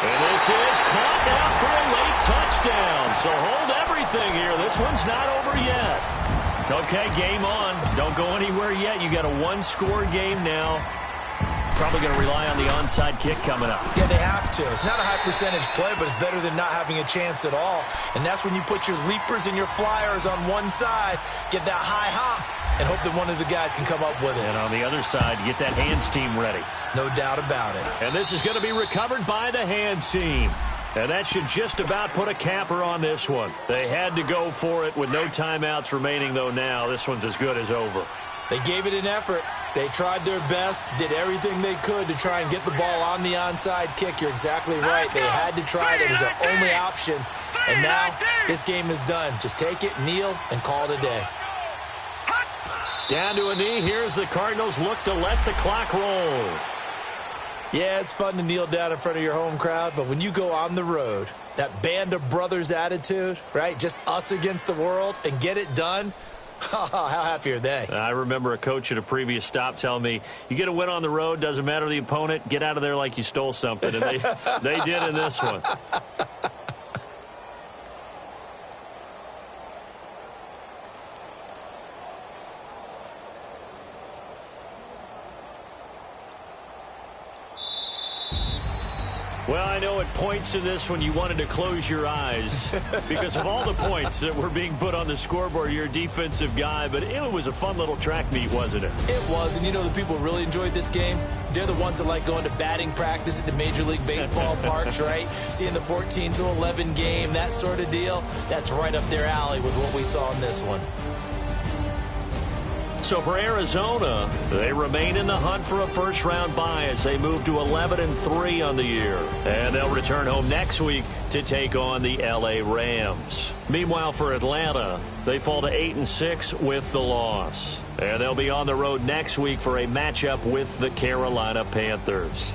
And this is caught out for a late touchdown. So hold everything here. This one's not over yet. Okay, game on. Don't go anywhere yet. You got a one-score game now. Probably going to rely on the onside kick coming up. Yeah, they have to. It's not a high-percentage play, but it's better than not having a chance at all. And that's when you put your leapers and your flyers on one side, get that high hop, and hope that one of the guys can come up with it. And on the other side, get that hands team ready. No doubt about it. And this is going to be recovered by the hands team. And that should just about put a capper on this one. They had to go for it with no timeouts remaining, though now. This one's as good as over. They gave it an effort. They tried their best, did everything they could to try and get the ball on the onside kick. You're exactly right. They had to try it. It was their only option. And now this game is done. Just take it, kneel, and call it a day. Down to a knee. Here's the Cardinals look to let the clock roll. Yeah, it's fun to kneel down in front of your home crowd, but when you go on the road, that band of brothers attitude, right, just us against the world, and get it done, how happy are they? I remember a coach at a previous stop telling me, you get a win on the road, doesn't matter the opponent, get out of there like you stole something, and they did in this one. Well, I know at points in this one you wanted to close your eyes because of all the points that were being put on the scoreboard. You're a defensive guy, but it was a fun little track meet, wasn't it? It was, and you know the people who really enjoyed this game? They're the ones that like going to batting practice at the Major League Baseball parks, right? Seeing the 14-11 game, that sort of deal. That's right up their alley with what we saw in this one. So for Arizona, they remain in the hunt for a first-round bye as they move to 11-3 on the year. And they'll return home next week to take on the L.A. Rams. Meanwhile, for Atlanta, they fall to 8-6 with the loss. And they'll be on the road next week for a matchup with the Carolina Panthers.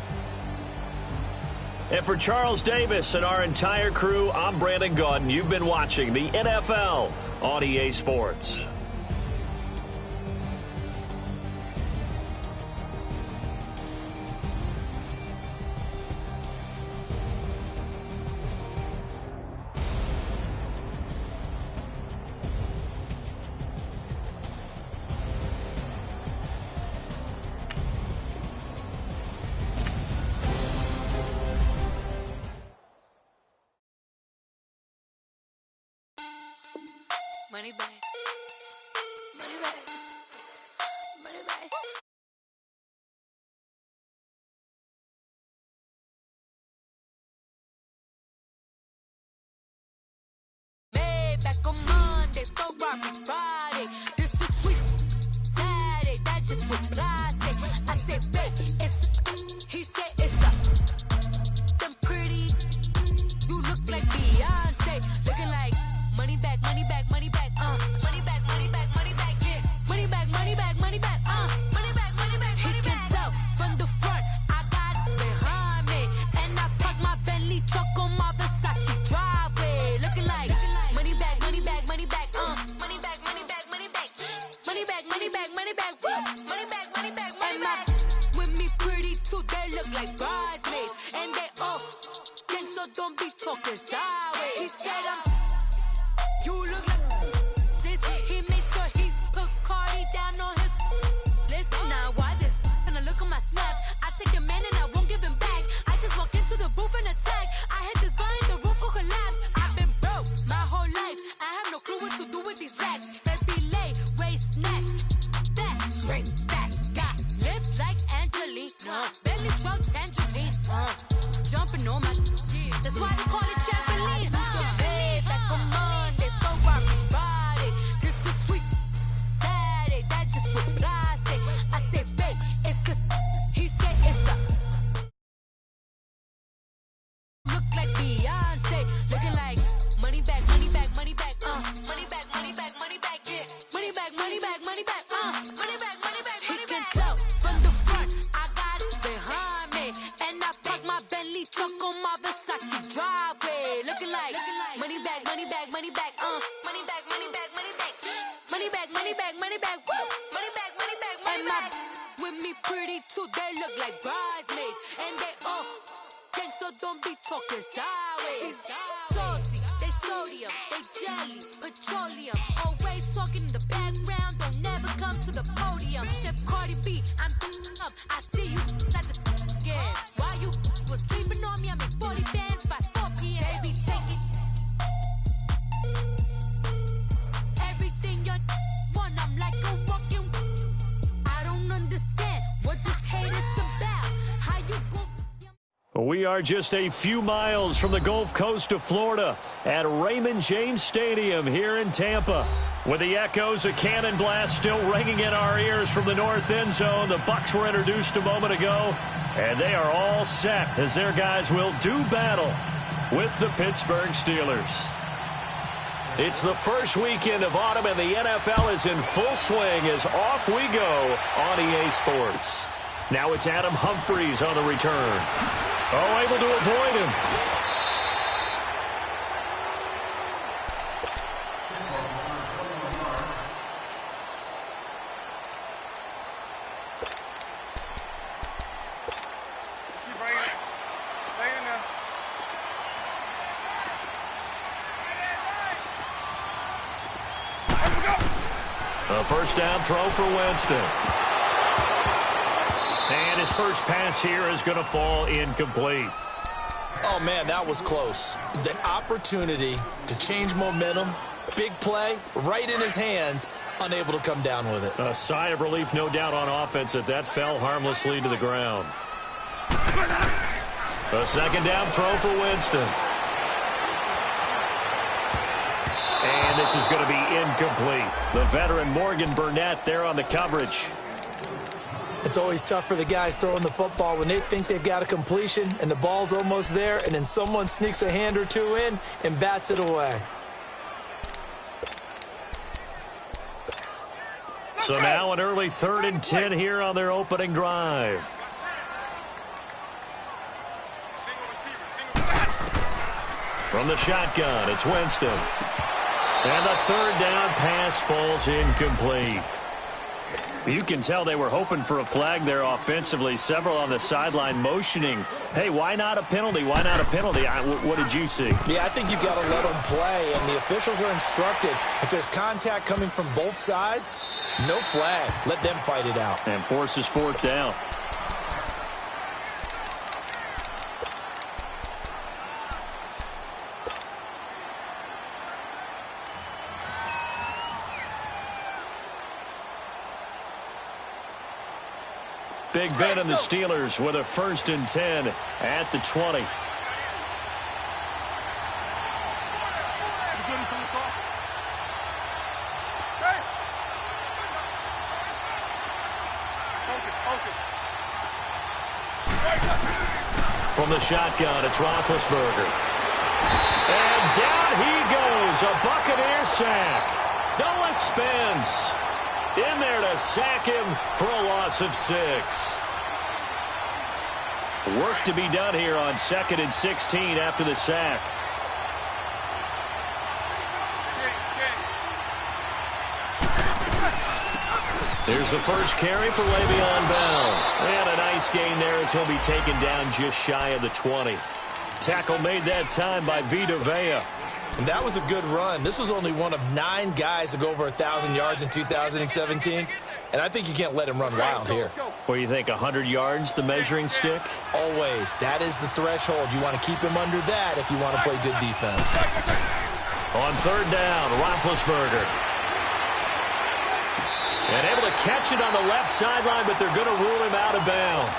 And for Charles Davis and our entire crew, I'm Brandon Gaudin. You've been watching the NFL on EA Sports. Money back. Money back. Money back. Made back on Monday, Ferrari Friday. This is sweet Saturday. That's just what plastic. I said, babe, it's. He said it's a. Them pretty. You look like Beyonce. Looking like money back, money back, money back. Money back, money back, money back, yeah. Money back, money back, money back, money back, money back, money back. He can tell from the front, I got it behind me. And I park my Bentley truck on my Versace drive. back, woo. Money back, money back, money back. With me pretty too, they look like bridesmaids. And they all gang, so don't be talking sideways. He said you look like this. He make sure he put Cardi down on his list. Now why this? Gonna look at my snap. I take a man and I won't give him back. I just walk into the booth and attack. I hit this button, the roof will collapse. I've been broke my whole life. I have no clue what to do with these racks. That be lay, waist snatch, back, straight back. Got lips like Angelina, belly truck tangerine. Jumping on my, that's why they call it trampoline. Hey, back on Monday, throw rock Friday. This is sweet Saturday, that's just what I say. I say, babe, it's a, he said it's a. Look like Beyonce, looking like money back, money back, money back, money back, money back, money back, yeah. Money back, money back, money back, money back, money back, money back. He can tell from the front, I got it behind me, and I park my Bentley truck on my Versace driveway, looking like money back, money back, money back, money back, money back, money back, money back, money back, money back, woo, money back, money back, money back. With me pretty too, they look like bridesmaids, and they all gang, so don't be talking sideways. Salty, they sodium, they jelly, petroleum. Always talking in the background, don't never come to the podium. Chef Cardi B, I'm up. I see you at the again. Why you was sleeping on me? I make 40 bands by 4 p.m. They be taking everything you want. I'm like a walking. I don't understand what this hate is about. How you go? We are just a few miles from the Gulf Coast of Florida at Raymond James Stadium here in Tampa. With the echoes of cannon blast still ringing in our ears from the north end zone. The Bucs were introduced a moment ago, and they are all set as their guys will do battle with the Pittsburgh Steelers. It's the first weekend of autumn, and the NFL is in full swing as off we go on EA Sports. Now it's Adam Humphries on the return. Oh, able to avoid him. Keep bringing it. Stay in there. Let's go. A first down throw for Winston. And his first pass here is going to fall incomplete. Oh, man, that was close. The opportunity to change momentum, big play, right in his hands, unable to come down with it. A sigh of relief, no doubt, on offense that fell harmlessly to the ground. A second down throw for Winston. And this is going to be incomplete. The veteran Morgan Burnett there on the coverage. It's always tough for the guys throwing the football when they think they've got a completion and the ball's almost there, and then someone sneaks a hand or two in and bats it away. So now an early 3rd and 10 here on their opening drive. From the shotgun, it's Winston. And the third down pass falls incomplete. You can tell they were hoping for a flag there offensively. Several on the sideline motioning, hey, why not a penalty? Why not a penalty? What did you see? Yeah, I think you've got to let them play, and the officials are instructed. If there's contact coming from both sides, no flag. Let them fight it out. And forces 4th down. Big Ben and the Steelers with a 1st and 10 at the 20. From the shotgun, it's Roethlisberger. And down he goes, a Buccaneer sack. Noah Spence in there to sack him for a loss of 6. Work to be done here on 2nd and 16 after the sack. Here's the first carry for Le'Veon Bell. And a nice gain there as he'll be taken down just shy of the 20. Tackle made that time by Vita Vea. And that was a good run. This was only one of 9 guys to go over 1,000 yards in 2017. And I think you can't let him run wild here. What do you think, 100 yards, the measuring stick? Always. That is the threshold. You want to keep him under that if you want to play good defense. On third down, Roethlisberger. And able to catch it on the left sideline, but they're going to rule him out of bounds.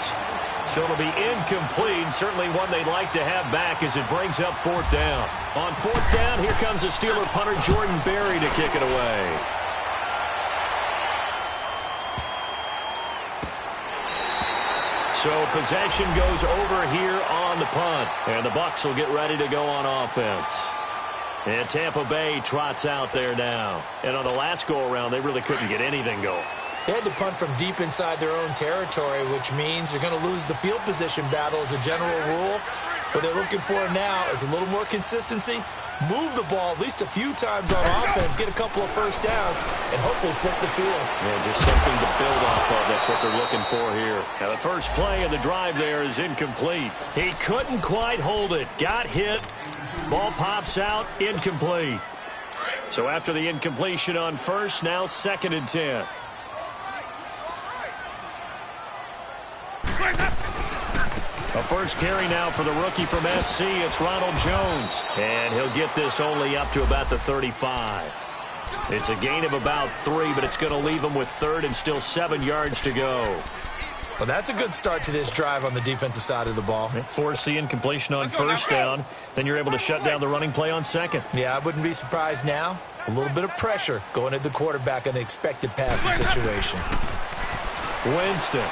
So it'll be incomplete, certainly one they'd like to have back as it brings up fourth down. On fourth down, here comes the Steeler punter Jordan Berry to kick it away. So possession goes over here on the punt, and the Bucs will get ready to go on offense. And Tampa Bay trots out there now. And on the last go-around, they really couldn't get anything going. They had to punt from deep inside their own territory, which means you're going to lose the field position battle as a general rule. What they're looking for now is a little more consistency, move the ball at least a few times on offense, get a couple of first downs, and hopefully flip the field. Yeah, just something to build off of. That's what they're looking for here. Now, the first play of the drive there is incomplete. He couldn't quite hold it. Got hit. Ball pops out. Incomplete. So after the incompletion on first, now 2nd and 10. A first carry now for the rookie from SC. It's Ronald Jones. And he'll get this only up to about the 35. It's a gain of about 3, but it's going to leave him with 3rd and still 7 yards to go. Well, that's a good start to this drive on the defensive side of the ball. Force the incompletion on first down. Then you're able to shut down the running play on 2nd. Yeah, I wouldn't be surprised now. A little bit of pressure going at the quarterback in an expected passing situation. Winston.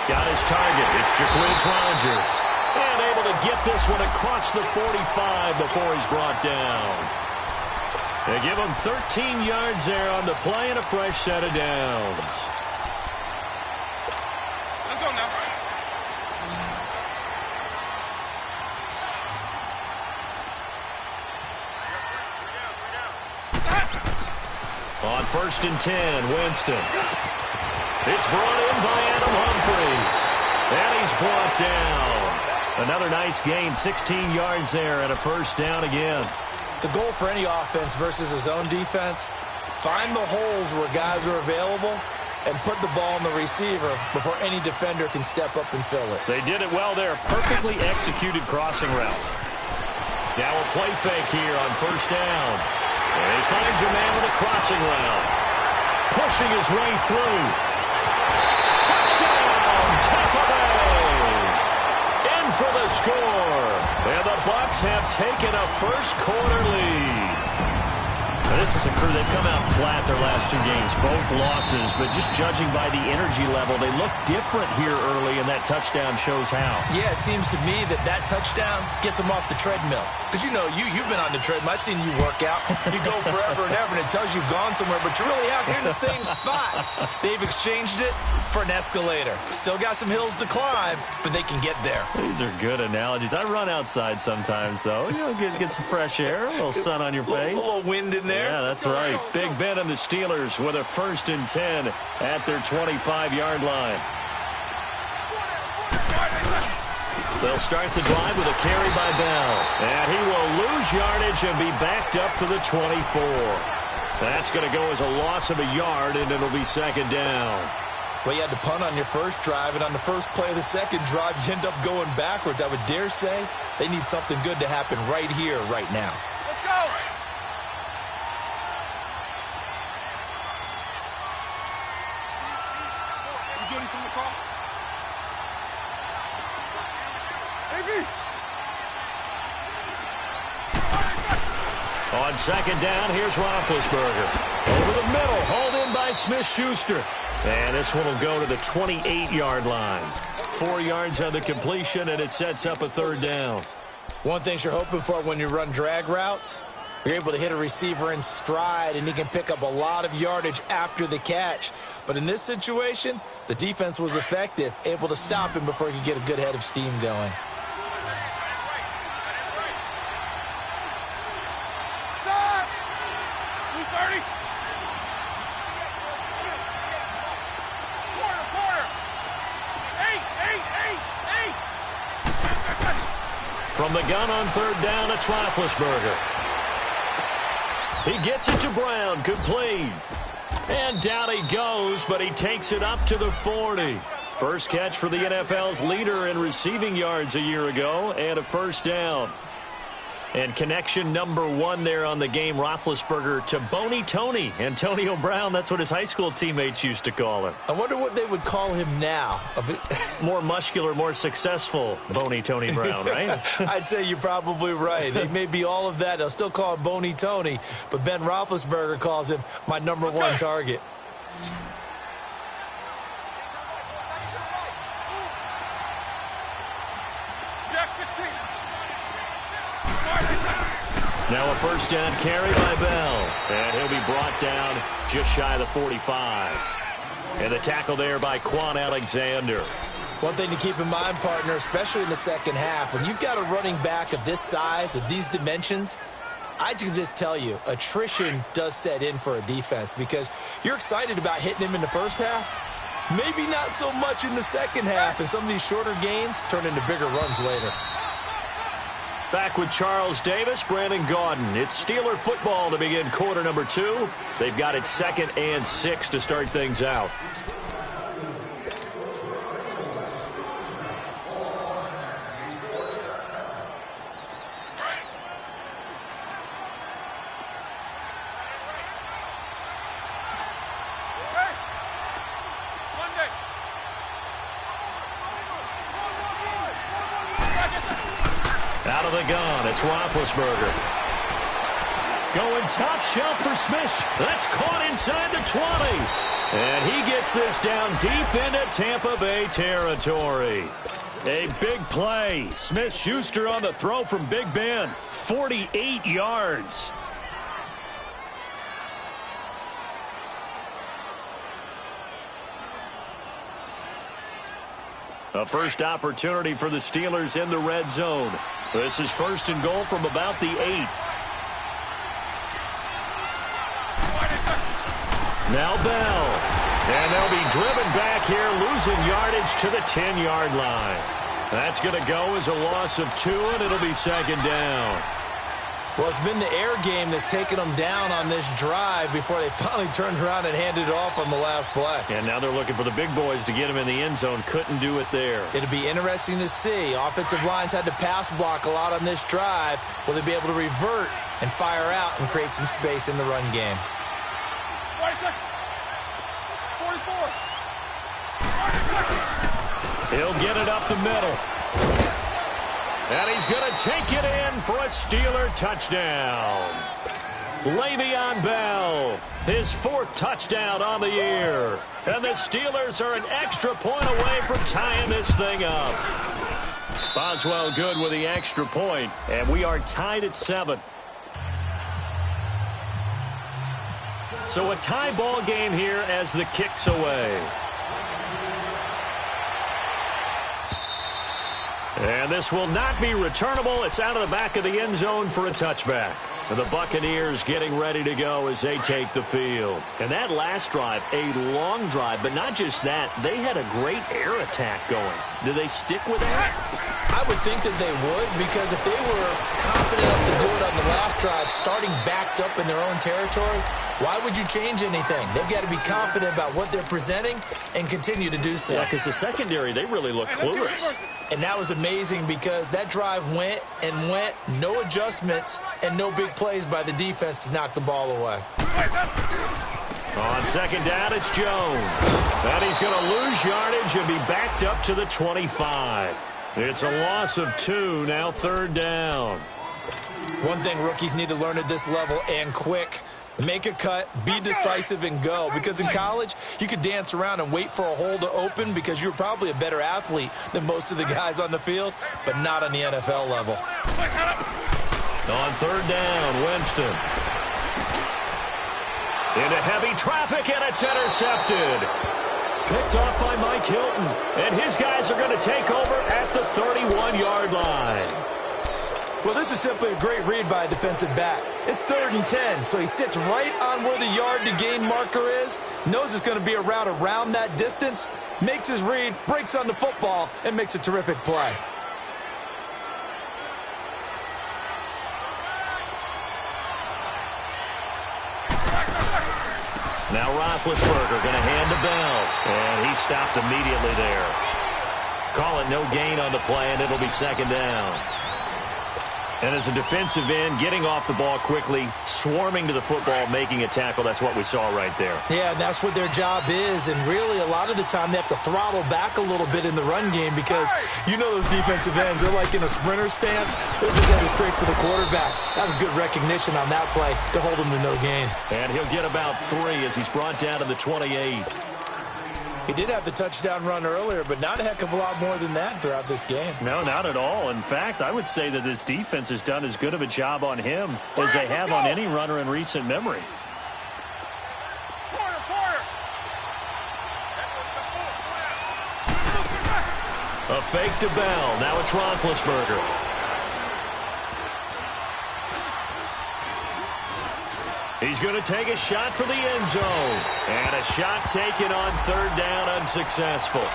Got his target. It's Jacquizz Rodgers. And able to get this one across the 45 before he's brought down. They give him 13 yards there on the play and a fresh set of downs. Let's go now. On 1st and 10, Winston. It's brought in by Adam Humphries. And he's brought down. Another nice gain, 16 yards there and a first down again. The goal for any offense versus his own defense, find the holes where guys are available and put the ball on the receiver before any defender can step up and fill it. They did it well there. Perfectly executed crossing route. Now a play fake here on first down. And he finds a man with a crossing route. Pushing his way through. Touchdown, Tampa Bay! In for the score. And the Bucs have taken a first-quarter lead. Now, this is a crew that come out flat their last 2 games, both losses, but just judging by the energy level, they look different here early, and that touchdown shows how. Yeah, it seems to me that touchdown gets them off the treadmill. Because, you know, you've been on the treadmill. I've seen you work out. You go forever and ever, and it tells you you've gone somewhere, but you're really out here in the same spot. They've exchanged it for an escalator. Still got some hills to climb, but they can get there. These are good analogies. I run outside sometimes, though. You know, get some fresh air, a little sun on your face. A little wind in there. Yeah, that's right. Big Ben and the Steelers with a 1st and 10 at their 25-yard line. They'll start the drive with a carry by Bell. And he will lose yardage and be backed up to the 24. That's going to go as a loss of a yard, and it'll be 2nd down. Well, you had to punt on your first drive, and on the first play of the second drive, you end up going backwards. I would dare say they need something good to happen right here, right now. Let's go. You doing from the cross? On 2nd down, here's Roethlisberger. Over the middle, hauled in by Smith-Schuster. And this one will go to the 28-yard line. 4 yards on the completion, and it sets up a 3rd down. One thing you're hoping for when you run drag routes, you're able to hit a receiver in stride, and he can pick up a lot of yardage after the catch. But in this situation, the defense was effective, able to stop him before he could get a good head of steam going. From the gun on third down, it's Roethlisberger. He gets it to Brown, complete. And down he goes, but he takes it up to the 40. First catch for the NFL's leader in receiving yards a year ago, and a first down. And connection number 1 there on the game, Roethlisberger to Boney Tony. Antonio Brown, that's what his high school teammates used to call him. I wonder what they would call him now. More muscular, more successful Boney Tony Brown, right? I'd say you're probably right. They may be all of that. They'll still call him Boney Tony, but Ben Roethlisberger calls him my number 1 target. Now a first down carry by Bell. And he'll be brought down just shy of the 45. And the tackle there by Quan Alexander. One thing to keep in mind, partner, especially in the second half, when you've got a running back of this size, of these dimensions, I can just tell you, attrition does set in for a defense because you're excited about hitting him in the first half. Maybe not so much in the second half, and some of these shorter gains turn into bigger runs later. Back with Charles Davis, Brandon Gaudin. It's Steeler football to begin quarter number 2. They've got it 2nd and 6 to start things out. Out of the gun, it's Roethlisberger. Going top shelf for Smith. That's caught inside the 20. And he gets this down deep into Tampa Bay territory. A big play. Smith-Schuster on the throw from Big Ben. 48 yards. A first opportunity for the Steelers in the red zone. This is 1st and goal from about the 8. Now Bell. And they'll be driven back here, losing yardage to the 10-yard line. That's going to go as a loss of 2, and it'll be 2nd down. Well, it's been the air game that's taken them down on this drive before they finally turned around and handed it off on the last play. And now they're looking for the big boys to get him in the end zone. Couldn't do it there. It'll be interesting to see. Offensive lines had to pass block a lot on this drive. Will they be able to revert and fire out and create some space in the run game? 44. He'll get it up the middle. And he's going to take it in for a Steeler touchdown. Le'Veon Bell, his 4th touchdown on the year. And the Steelers are an extra point away from tying this thing up. Boswell good with the extra point, and we are tied at 7. So a tie ball game here as the kick's away. And this will not be returnable. It's out of the back of the end zone for a touchback. And the Buccaneers getting ready to go as they take the field. And that last drive, a long drive, but not just that. They had a great air attack going. Do they stick with that? I would think that they would, because if they were confident enough to do it on the last drive, starting backed up in their own territory, why would you change anything? They've got to be confident about what they're presenting and continue to do so. Yeah, because the secondary, they really look clueless. And that was amazing because that drive went and went, no adjustments and no big plays by the defense to knock the ball away. On 2nd down, it's Jones. And he's going to lose yardage and be backed up to the 25. It's a loss of 2, now 3rd down. One thing rookies need to learn at this level, and quick, make a cut, be decisive, and go. Because in college, you could dance around and wait for a hole to open because you're probably a better athlete than most of the guys on the field, but not on the NFL level. On 3rd down, Winston. Into heavy traffic, and it's intercepted. Picked off by Mike Hilton. And his guys are going to take over at the 31-yard line. Well, this is simply a great read by a defensive back. It's 3rd and 10, so he sits right on where the yard-to-gain marker is, knows it's going to be a route around that distance, makes his read, breaks on the football, and makes a terrific play. Now Roethlisberger going to hand to Bell. And he stopped immediately there. Call it no gain on the play, and it'll be second down. And as a defensive end, getting off the ball quickly, swarming to the football, making a tackle, that's what we saw right there. Yeah, and that's what their job is. And really, a lot of the time, they have to throttle back a little bit in the run game because you know those defensive ends, they're like in a sprinter stance. They're just headed straight for the quarterback. That was good recognition on that play to hold him to no gain. And he'll get about 3 as he's brought down to the 28. He did have the touchdown run earlier, but not a heck of a lot more than that throughout this game. No, not at all. In fact, I would say that this defense has done as good of a job on him as they have on any runner in recent memory. A fake to Bell. Now it's Roethlisberger. He's going to take a shot for the end zone. And a shot taken on third down, unsuccessful.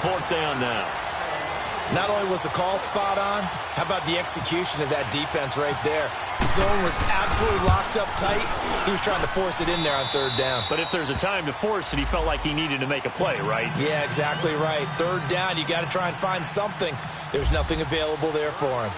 Fourth down now. Not only was the call spot on, how about the execution of that defense right there? Zone was absolutely locked up tight. He was trying to force it in there on third down. But if there's a time to force it, he felt like he needed to make a play, right? Yeah, exactly right. Third down, you got to try and find something. There's nothing available there for him.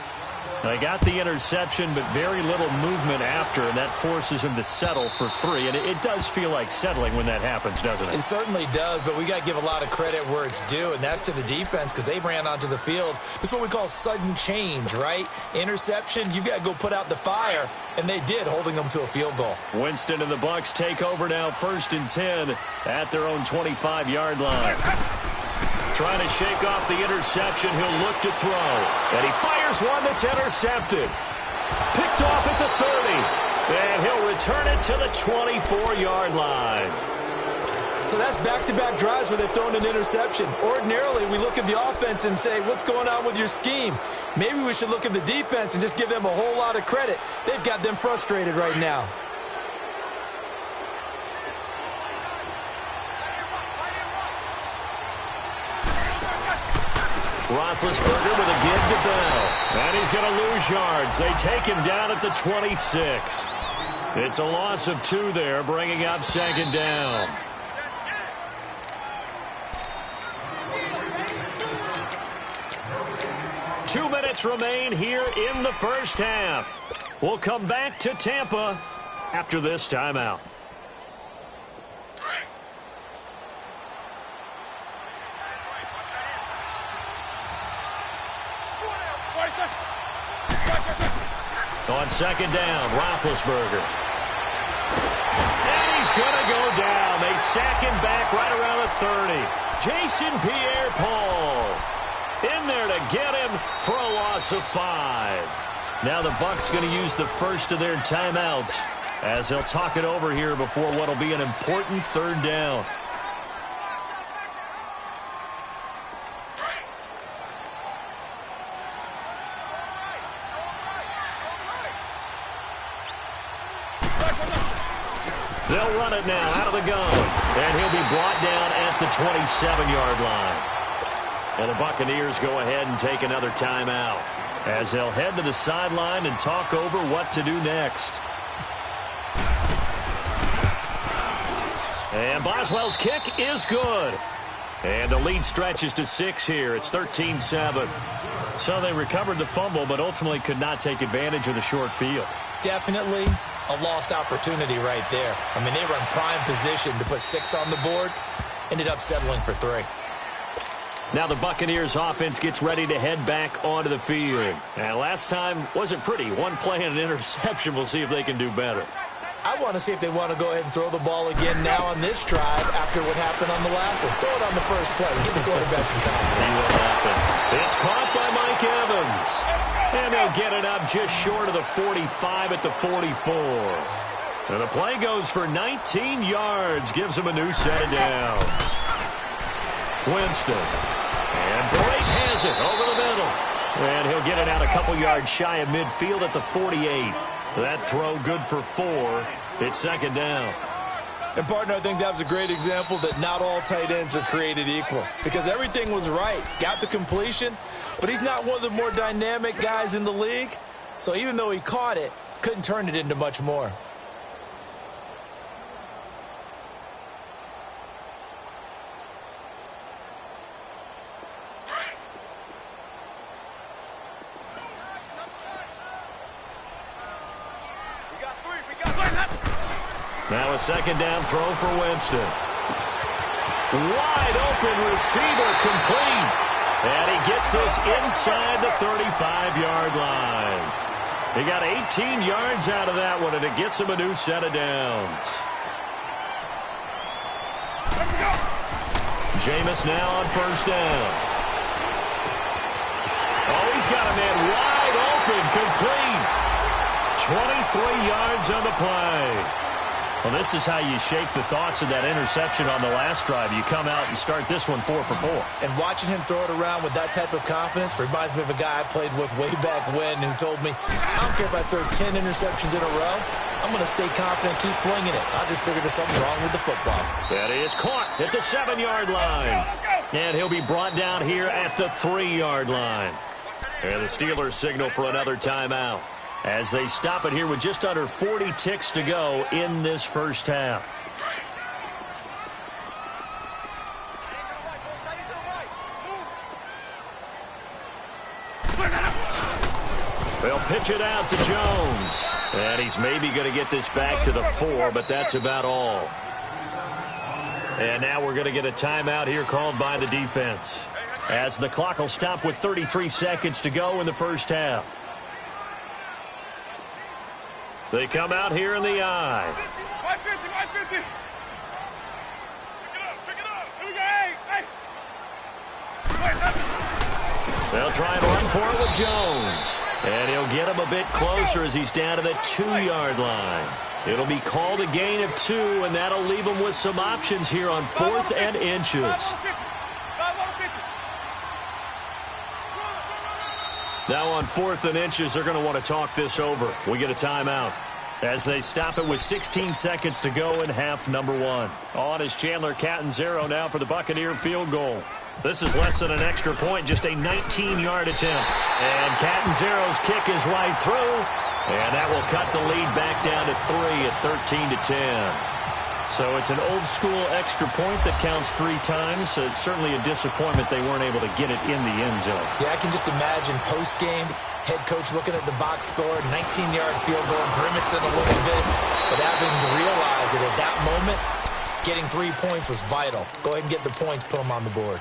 They got the interception, but very little movement after, and that forces him to settle for 3. And it does feel like settling when that happens, doesn't it? It certainly does, but we got to give a lot of credit where it's due, and that's to the defense because they ran onto the field. This is what we call sudden change, right? Interception, you got to go put out the fire, and they did, holding them to a field goal. Winston and the Bucs take over now, 1st and 10 at their own 25-yard line. Trying to shake off the interception. He'll look to throw. And he fires one that's intercepted. Picked off at the 30. And he'll return it to the 24-yard line. So that's back-to-back drives where they've thrown an interception. Ordinarily, we look at the offense and say, what's going on with your scheme? Maybe we should look at the defense and just give them a whole lot of credit. They've got them frustrated right now. Roethlisberger with a give to Bell. And he's going to lose yards. They take him down at the 26. It's a loss of 2 there, bringing up second down. Two minutes remain here in the first half. We'll come back to Tampa after this timeout. On second down, Roethlisberger. And he's going to go down. They sack him back right around the 30. Jason Pierre-Paul in there to get him for a loss of 5. Now the Bucs going to use the first of their timeouts as they'll talk it over here before what will be an important third down. They'll run it now out of the gun. And he'll be brought down at the 27-yard line. And the Buccaneers go ahead and take another timeout as they'll head to the sideline and talk over what to do next. And Boswell's kick is good. And the lead stretches to 6 here. It's 13-7. So they recovered the fumble, but ultimately could not take advantage of the short field. Definitely a lost opportunity right there. I mean, they were in prime position to put 6 on the board. Ended up settling for 3. Now the Buccaneers offense gets ready to head back onto the field. And last time wasn't pretty. 1 play and an interception. We'll see if they can do better. I want to see if they want to go ahead and throw the ball again now on this drive after what happened on the last one. Throw it on the first play. Give the quarterback some time. See what happens. It's caught by Mike Evans. And they'll get it up just short of the 45 at the 44. And the play goes for 19 yards. Gives them a new set of downs. Winston. And Blake has it over the middle. And he'll get it out a couple yards shy of midfield at the 48. That throw good for 4. It's second down. And, partner, I think that was a great example that not all tight ends are created equal. Because everything was right. Got the completion. But he's not one of the more dynamic guys in the league. So even though he caught it, couldn't turn it into much more. Now a second down throw for Winston. Wide open receiver complete. And he gets this inside the 35-yard line. He got 18 yards out of that one, and it gets him a new set of downs. Jameis now on first down. Oh, he's got a man wide open, complete. 23 yards on the play. Well, this is how you shake the thoughts of that interception on the last drive. You come out and start this one 4 for 4. And watching him throw it around with that type of confidence reminds me of a guy I played with way back when who told me, I don't care if I throw 10 interceptions in a row. I'm going to stay confident, keep flinging it. I just figured there's something wrong with the football. That is caught at the 7-yard line. And he'll be brought down here at the 3-yard line. And the Steelers signal for another timeout as they stop it here with just under 40 ticks to go in this first half. They'll pitch it out to Jones. And he's maybe going to get this back to the 4, but that's about all. And now we're going to get a timeout here called by the defense, as the clock will stop with 33 seconds to go in the first half. They come out here in the eye. 150. Pick it up. Here we go. Hey. They'll try and run for it with Jones. And he'll get him a bit closer as he's down to the 2-yard line. It'll be called a gain of 2, and that'll leave him with some options here on 4th and inches. Now on 4th and inches, they're going to want to talk this over. We get a timeout as they stop it with 16 seconds to go in half number 1. On is Chandler Catanzaro now for the Buccaneer field goal. This is less than an extra point, just a 19-yard attempt. And Catanzaro's kick is right through, and that will cut the lead back down to 3 at 13-10. So it's an old-school extra point that counts 3 times. So it's certainly a disappointment they weren't able to get it in the end zone. Yeah, I can just imagine post-game, head coach looking at the box score, 19-yard field goal, grimacing a little bit, but having to realize that at that moment, getting 3 points was vital. Go ahead and get the points, put them on the board.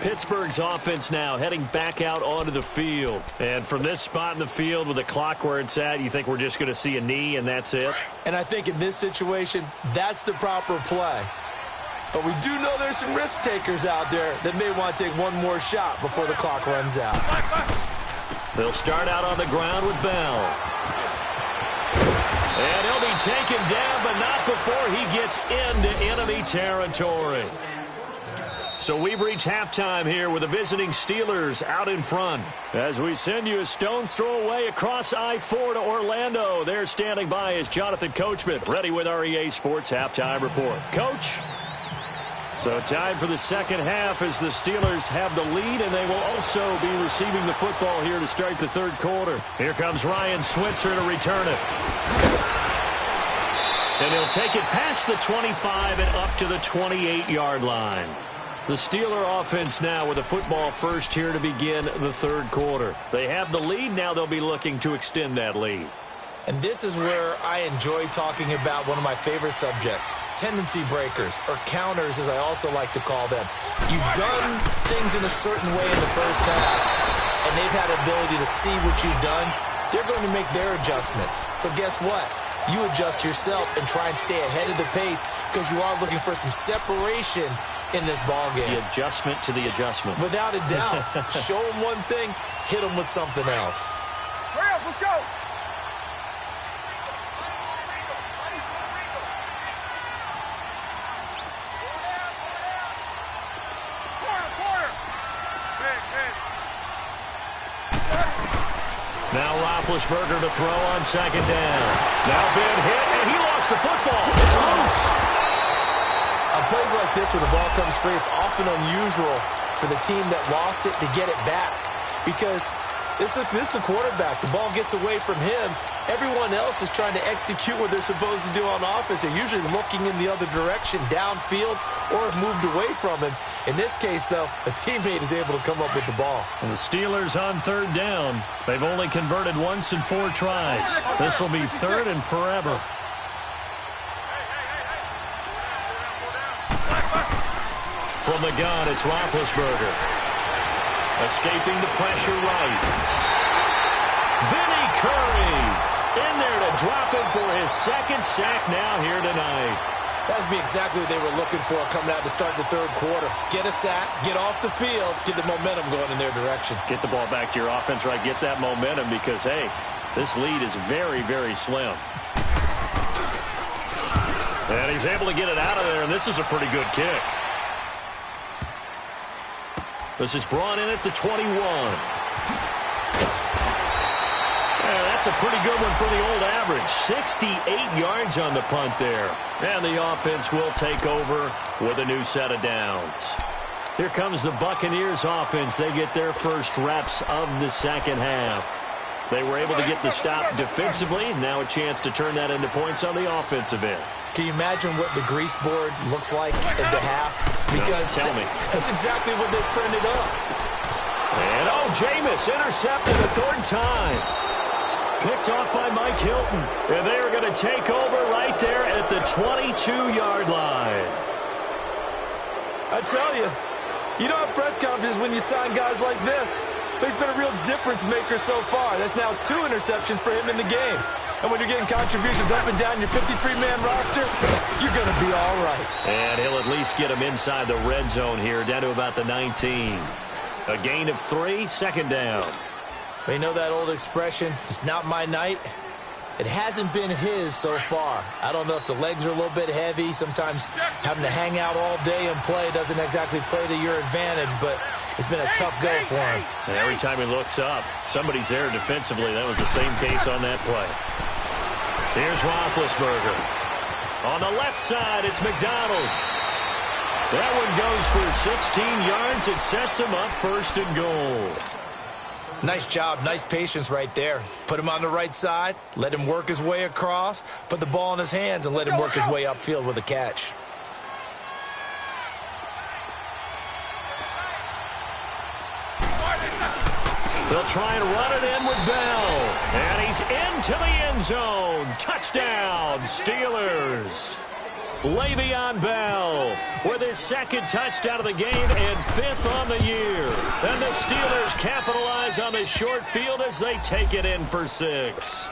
Pittsburgh's offense now heading back out onto the field. And from this spot in the field with the clock where it's at, you think we're just going to see a knee and that's it? And I think in this situation, that's the proper play. But we do know there's some risk takers out there that may want to take one more shot before the clock runs out. They'll start out on the ground with Bell. And he'll be taken down, but not before he gets into enemy territory. So we've reached halftime here with the visiting Steelers out in front. As we send you a stone's throw away across I-4 to Orlando. There standing by is Jonathan Coachman, ready with our EA Sports Halftime Report. Coach? So time for the second half as the Steelers have the lead, and they will also be receiving the football here to start the third quarter. Here comes Ryan Switzer to return it. And he'll take it past the 25 and up to the 28-yard line. The Steeler offense now with a football first here to begin the third quarter. They have the lead. Now they'll be looking to extend that lead. And this is where I enjoy talking about one of my favorite subjects, tendency breakers, or counters as I also like to call them. You've done things in a certain way in the first half, and they've had the ability to see what you've done. They're going to make their adjustments. So guess what? You adjust yourself and try and stay ahead of the pace because you are looking for some separation in this ball game. The adjustment to the adjustment. Without a doubt. Show them one thing, hit them with something else. Hurry up, let's go. Quarter. Hey. Now Roethlisberger to throw on second down. Now been hit, and he lost the football. It's loose. On plays like this where the ball comes free, it's often unusual for the team that lost it to get it back because this is a quarterback. The ball gets away from him. Everyone else is trying to execute what they're supposed to do on offense. They're usually looking in the other direction, downfield, or have moved away from him. In this case, though, a teammate is able to come up with the ball. And the Steelers on third down. They've only converted once in 4 tries. This will be third and forever. From the gun, it's Roethlisberger. Escaping the pressure right. Vinny Curry in there to drop it for his second sack now here tonight. That's be exactly what they were looking for coming out to start the third quarter. Get a sack, get off the field, get the momentum going in their direction. Get the ball back to your offense, right? Get that momentum because, hey, this lead is very, very slim. And he's able to get it out of there, and this is a pretty good kick. This is brought in at the 21. Yeah, that's a pretty good one for the old average. 68 yards on the punt there. And the offense will take over with a new set of downs. Here comes the Buccaneers offense. They get their first reps of the second half. They were able to get the stop defensively. Now a chance to turn that into points on the offensive end. Can you imagine what the grease board looks like at the half? Because tell me. That's exactly what they printed up. And, Jameis intercepted a third time. Picked off by Mike Hilton. And they are going to take over right there at the 22-yard line. I tell you, you don't have press conferences when you sign guys like this. But he's been a real difference maker so far. That's now 2 interceptions for him in the game. And when you're getting contributions up and down your 53-man roster, you're going to be all right. And he'll at least get him inside the red zone here, down to about the 19. A gain of 3, second down. Well, you know that old expression, it's not my night? It hasn't been his so far. I don't know if the legs are a little bit heavy. Sometimes having to hang out all day and play doesn't exactly play to your advantage, but it's been a tough go for him. And every time he looks up, somebody's there defensively. That was the same case on that play. Here's Roethlisberger. On the left side, it's McDonald. That one goes for 16 yards. It sets him up first and goal. Nice job, nice patience right there. Put him on the right side, let him work his way across, put the ball in his hands, and let him work his way upfield with a catch. They'll try and run it in with Bell. And he's into the end zone. Touchdown, Steelers. Le'Veon Bell with his second touchdown of the game and 5th on the year. And the Steelers capitalize on the short field as they take it in for 6.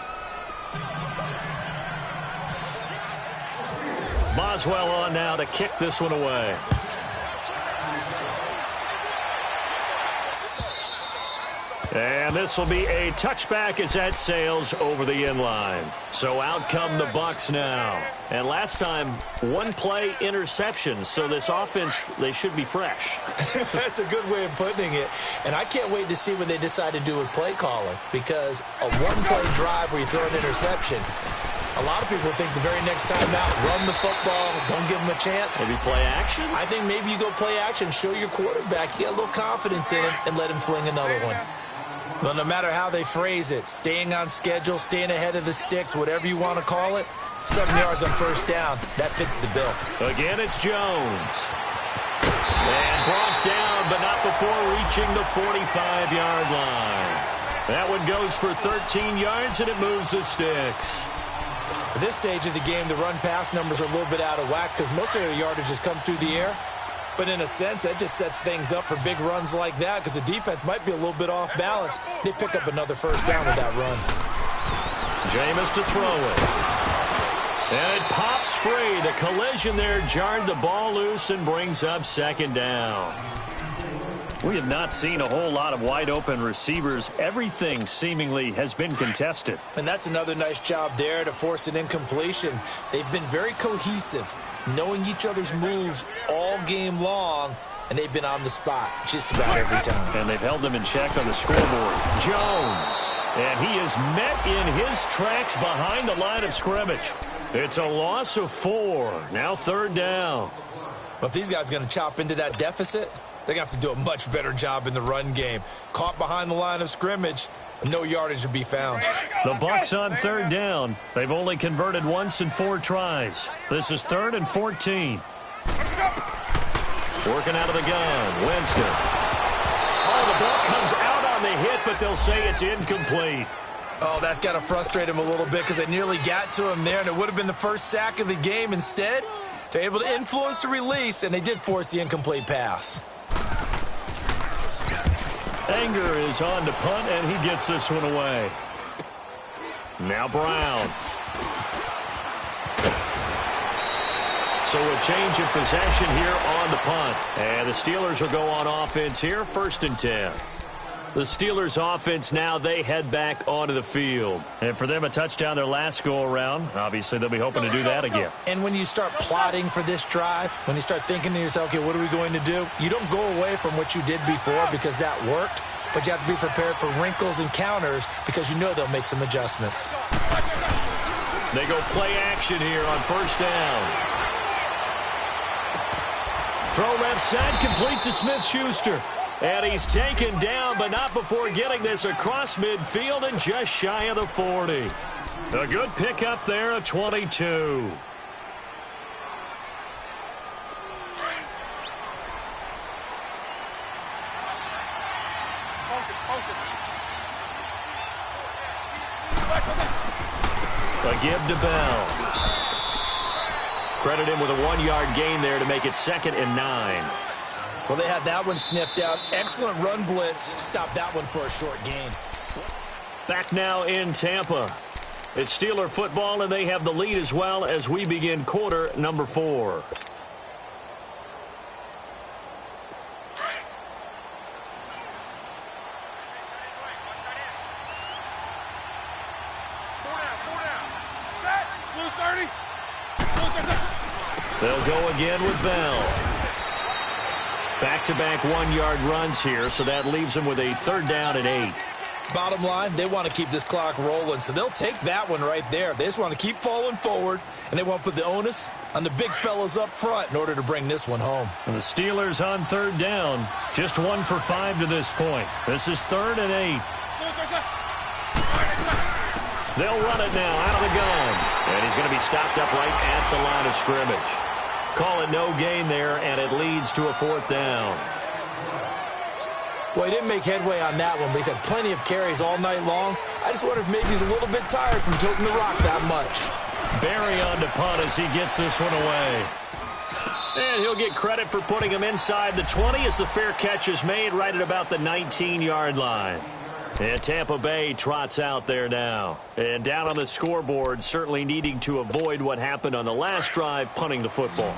Boswell on now to kick this one away. And this will be a touchback as that sails over the inline. So out come the Bucs now. And last time, 1 play interception. So this offense, they should be fresh. That's a good way of putting it. And I can't wait to see what they decide to do with play calling. Because a 1-play drive where you throw an interception, a lot of people think the very next time out, run the football, don't give them a chance. Maybe play action? I think maybe you go play action, show your quarterback, get a little confidence in him, and let him fling another one. Well, no matter how they phrase it, staying on schedule, staying ahead of the sticks, whatever you want to call it, 7 yards on first down, that fits the bill. Again, it's Jones. And brought down, but not before reaching the 45-yard line. That one goes for 13 yards, and it moves the sticks. At this stage of the game, the run-pass numbers are a little bit out of whack because most of their yardage has come through the air. But in a sense, that just sets things up for big runs like that because the defense might be a little bit off balance. They pick up another first down with that run. Jameis to throw it. And it pops free. The collision there jarred the ball loose and brings up second down. We have not seen a whole lot of wide-open receivers. Everything seemingly has been contested. And that's another nice job there to force an incompletion. They've been very cohesive, knowing each other's moves all game long, and they've been on the spot just about every time. And they've held them in check on the scoreboard. Jones, and he is met in his tracks behind the line of scrimmage. It's a loss of 4. Now third down. But if these guys are going to chop into that deficit, they're going to have to do a much better job in the run game. Caught behind the line of scrimmage, no yardage to be found. The Bucs on third down. They've only converted once in 4 tries. This is 3rd and 14. Working out of the gun. Winston. Oh, the ball comes out on the hit, but they'll say it's incomplete. Oh, that's got to frustrate him a little bit because they nearly got to him there, and it would have been the first sack of the game. Instead, They're able to influence the release, and they did force the incomplete pass. Anger is on to punt, and he gets this one away. Now Brown. So a change of possession here on the punt. And the Steelers will go on offense here, 1st and 10. The Steelers offense now, they head back onto the field. And for them, a touchdown their last go-around. Obviously, they'll be hoping to do that again. And when you start plotting for this drive, when you start thinking to yourself, okay, what are we going to do? You don't go away from what you did before because that worked, but you have to be prepared for wrinkles and counters because you know they'll make some adjustments. They go play action here on 1st down. Throw left side, complete to Smith-Schuster. And he's taken down, but not before getting this across midfield and just shy of the 40. A good pickup there, a 22. A give to Bell. Credit him with a 1-yard gain there to make it 2nd and 9. Well, they had that one sniffed out. Excellent run blitz. Stop that one for a short gain. Back now in Tampa. It's Steeler football, and they have the lead as well as we begin quarter number 4. They'll go again with Bell. Back-to-back 1-yard runs here, so that leaves them with a 3rd down and 8. Bottom line, they want to keep this clock rolling, so they'll take that one right there. They just want to keep falling forward, and they want to put the onus on the big fellas up front in order to bring this one home. And the Steelers on 3rd down, just 1 for 5 to this point. This is 3rd and 8. They'll run it now out of the gun, and he's going to be stopped up right at the line of scrimmage. Call it no gain there, and it leads to a 4th down. Well, he didn't make headway on that one, but he's had plenty of carries all night long. I just wonder if maybe he's a little bit tired from toting the rock that much. Barry on to punt as he gets this one away. And he'll get credit for putting him inside the 20 as the fair catch is made right at about the 19-yard line. And Tampa Bay trots out there now. And down on the scoreboard, certainly needing to avoid what happened on the last drive, punting the football.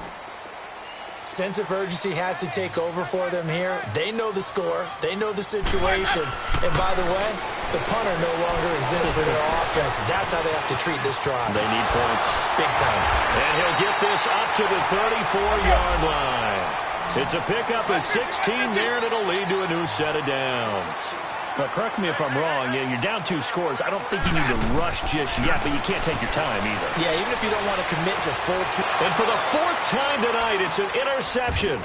Sense of urgency has to take over for them here. They know the score. They know the situation. And by the way, the punter no longer exists for their offense. That's how they have to treat this drive. They need points. Big time. And he'll get this up to the 34-yard line. It's a pickup of 16 there, and it'll lead to a new set of downs. Now, correct me if I'm wrong. Yeah, you're down 2 scores. I don't think you need to rush just yet, but you can't take your time either. Yeah, even if you don't want to commit to full 2. And for the 4th time tonight, it's an interception.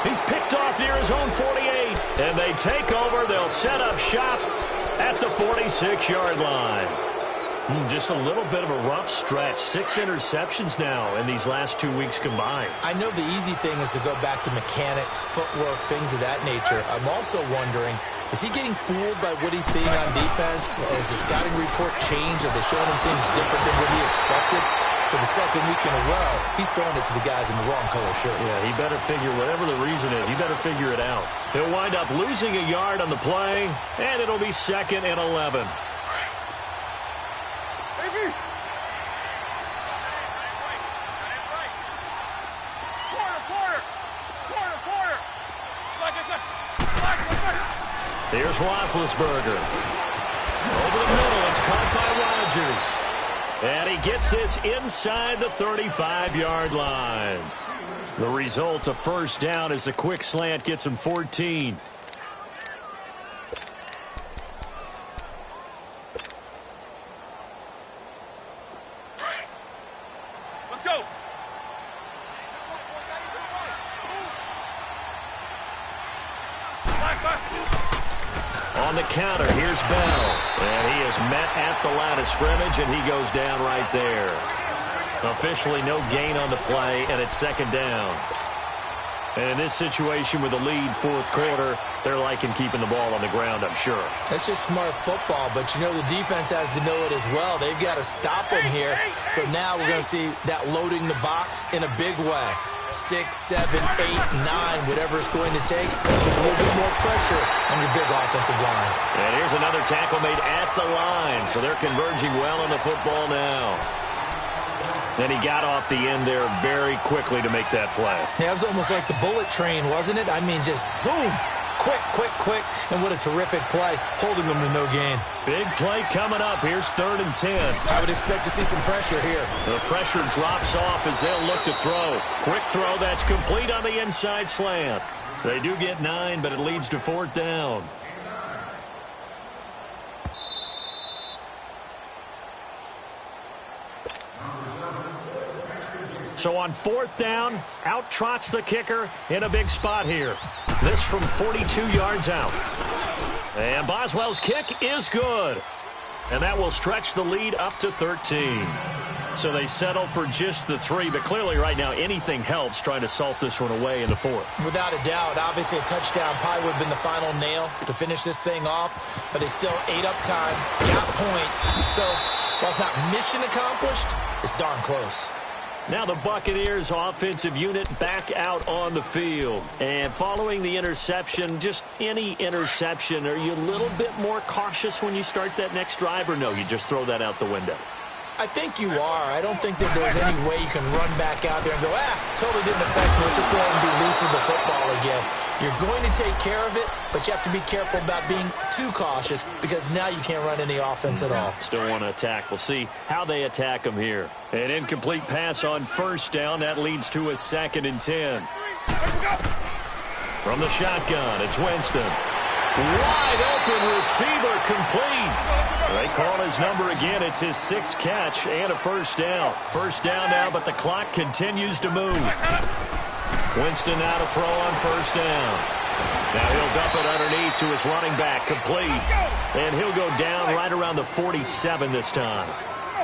He's picked off near his own 48. And they take over. They'll set up shop at the 46-yard line. Just a little bit of a rough stretch. 6 interceptions now in these last 2 weeks combined. I know the easy thing is to go back to mechanics, footwork, things of that nature. I'm also wondering, is he getting fooled by what he's seeing on defense? Has the scouting report changed? Are they showing him things different than what he expected? For the 2nd week in a row, he's throwing it to the guys in the wrong color shirts. Yeah, he better figure, whatever the reason is, he better figure it out. He'll wind up losing a yard on the play, and it'll be 2nd and 11. Here's Roethlisberger. Over the middle, it's caught by Rodgers. And he gets this inside the 35-yard line. The result, a 1st down as the quick slant gets him 14. Let's go. On the counter, here's Bell. And he is met at the line of scrimmage, and he goes down right there. Officially no gain on the play, and it's 2nd down. And in this situation with the lead fourth quarter, they're liking keeping the ball on the ground, I'm sure. That's just smart football, but you know the defense has to know it as well. They've got to stop them here. So now we're going to see that loading the box in a big way. 6, 7, 8, 9, whatever it's going to take. There's a little bit more pressure on your big offensive line. And here's another tackle made at the line. So they're converging well on the football now. Then he got off the end there very quickly to make that play. Yeah, it was almost like the bullet train, wasn't it? I mean, just zoom. Quick, quick, quick. And what a terrific play, holding them to no gain. Big play coming up. Here's 3rd and 10. I would expect to see some pressure here. The pressure drops off as they'll look to throw. Quick throw that's complete on the inside slant. They do get 9, but it leads to 4th down. So on 4th down, out trots the kicker in a big spot here. This from 42 yards out. And Boswell's kick is good. And that will stretch the lead up to 13. So they settle for just the 3, but clearly right now anything helps trying to salt this one away in the 4th. Without a doubt, obviously a touchdown probably would have been the final nail to finish this thing off, but they still ate up time, got points. So while it's not mission accomplished, it's darn close. Now the Buccaneers offensive unit back out on the field. And following the interception, just any interception, are you a little bit more cautious when you start that next drive, or no, you just throw that out the window? I think you are. I don't think that there's any way you can run back out there and go, totally didn't affect me. Let's just go ahead and be loose with the football again. You're going to take care of it, but you have to be careful about being too cautious because now you can't run any offense at all. Still want to attack. We'll see how they attack them here. An incomplete pass on 1st down. That leads to a 2nd and 10. From the shotgun, it's Winston. Wide open receiver complete. They call his number again. It's his 6th catch and a 1st down. 1st down now, but the clock continues to move. Winston now to throw on 1st down. Now he'll dump it underneath to his running back, complete. And he'll go down right around the 47 this time.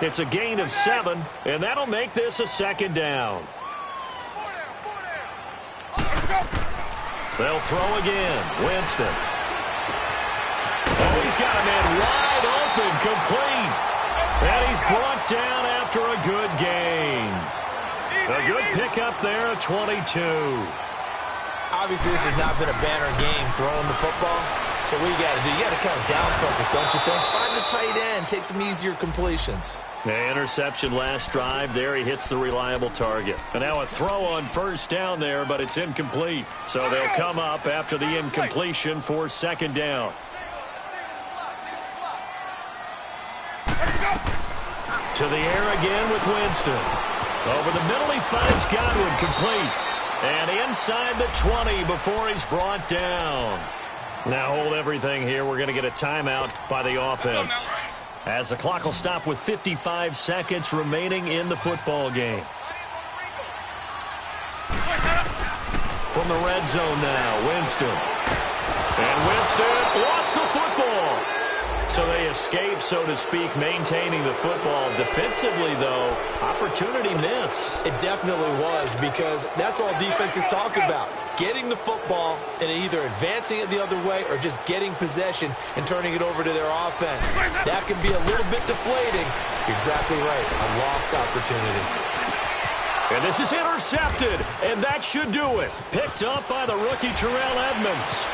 It's a gain of 7, and that'll make this a 2nd down. They'll throw again. Winston. Oh, he's got a man wide open, complete. And he's brought down after a good gain. A good pickup there at 22. Obviously, this has not been a banner game throwing the football. So what you got to do, you got to kind of down focus, don't you think? Find the tight end, take some easier completions. The interception last drive there. He hits the reliable target. And now a throw on 1st down there, but it's incomplete. So they'll come up after the incompletion for 2nd down. To the air again with Winston. Over the middle he finds Godwin, complete. And inside the 20 before he's brought down. Now hold everything here. We're going to get a timeout by the offense. As the clock will stop with 55 seconds remaining in the football game. From the red zone now, Winston. And Winston lost the football. So they escape, so to speak, maintaining the football. Defensively, though, opportunity miss. It definitely was, because that's all defenses talk about. Getting the football and either advancing it the other way or just getting possession and turning it over to their offense. That can be a little bit deflating. You're exactly right. A lost opportunity. And this is intercepted, and that should do it. Picked up by the rookie Terrell Edmonds.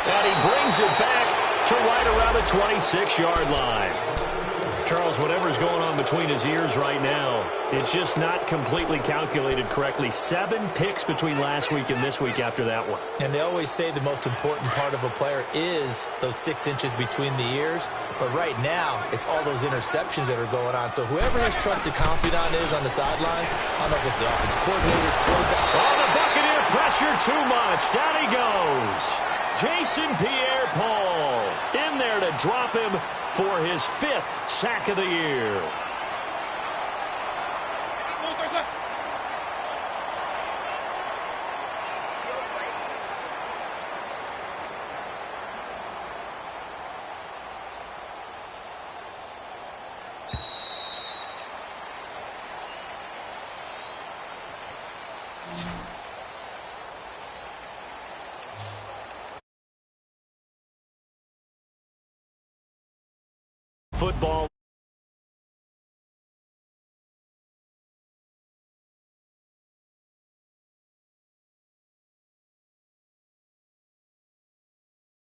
And he brings it back to right around the 26-yard line. Charles, whatever's going on between his ears right now, it's just not completely calculated correctly. 7 picks between last week and this week after that one. And they always say the most important part of a player is those 6 inches between the ears. But right now, it's all those interceptions that are going on. So whoever his trusted confidant is on the sidelines, I don't know if it's the offensive coordinator, quarterback. Oh, the Buccaneer pressure too much. Down he goes. Jason Pierre-Paul in there to drop him for his 5th sack of the year. football.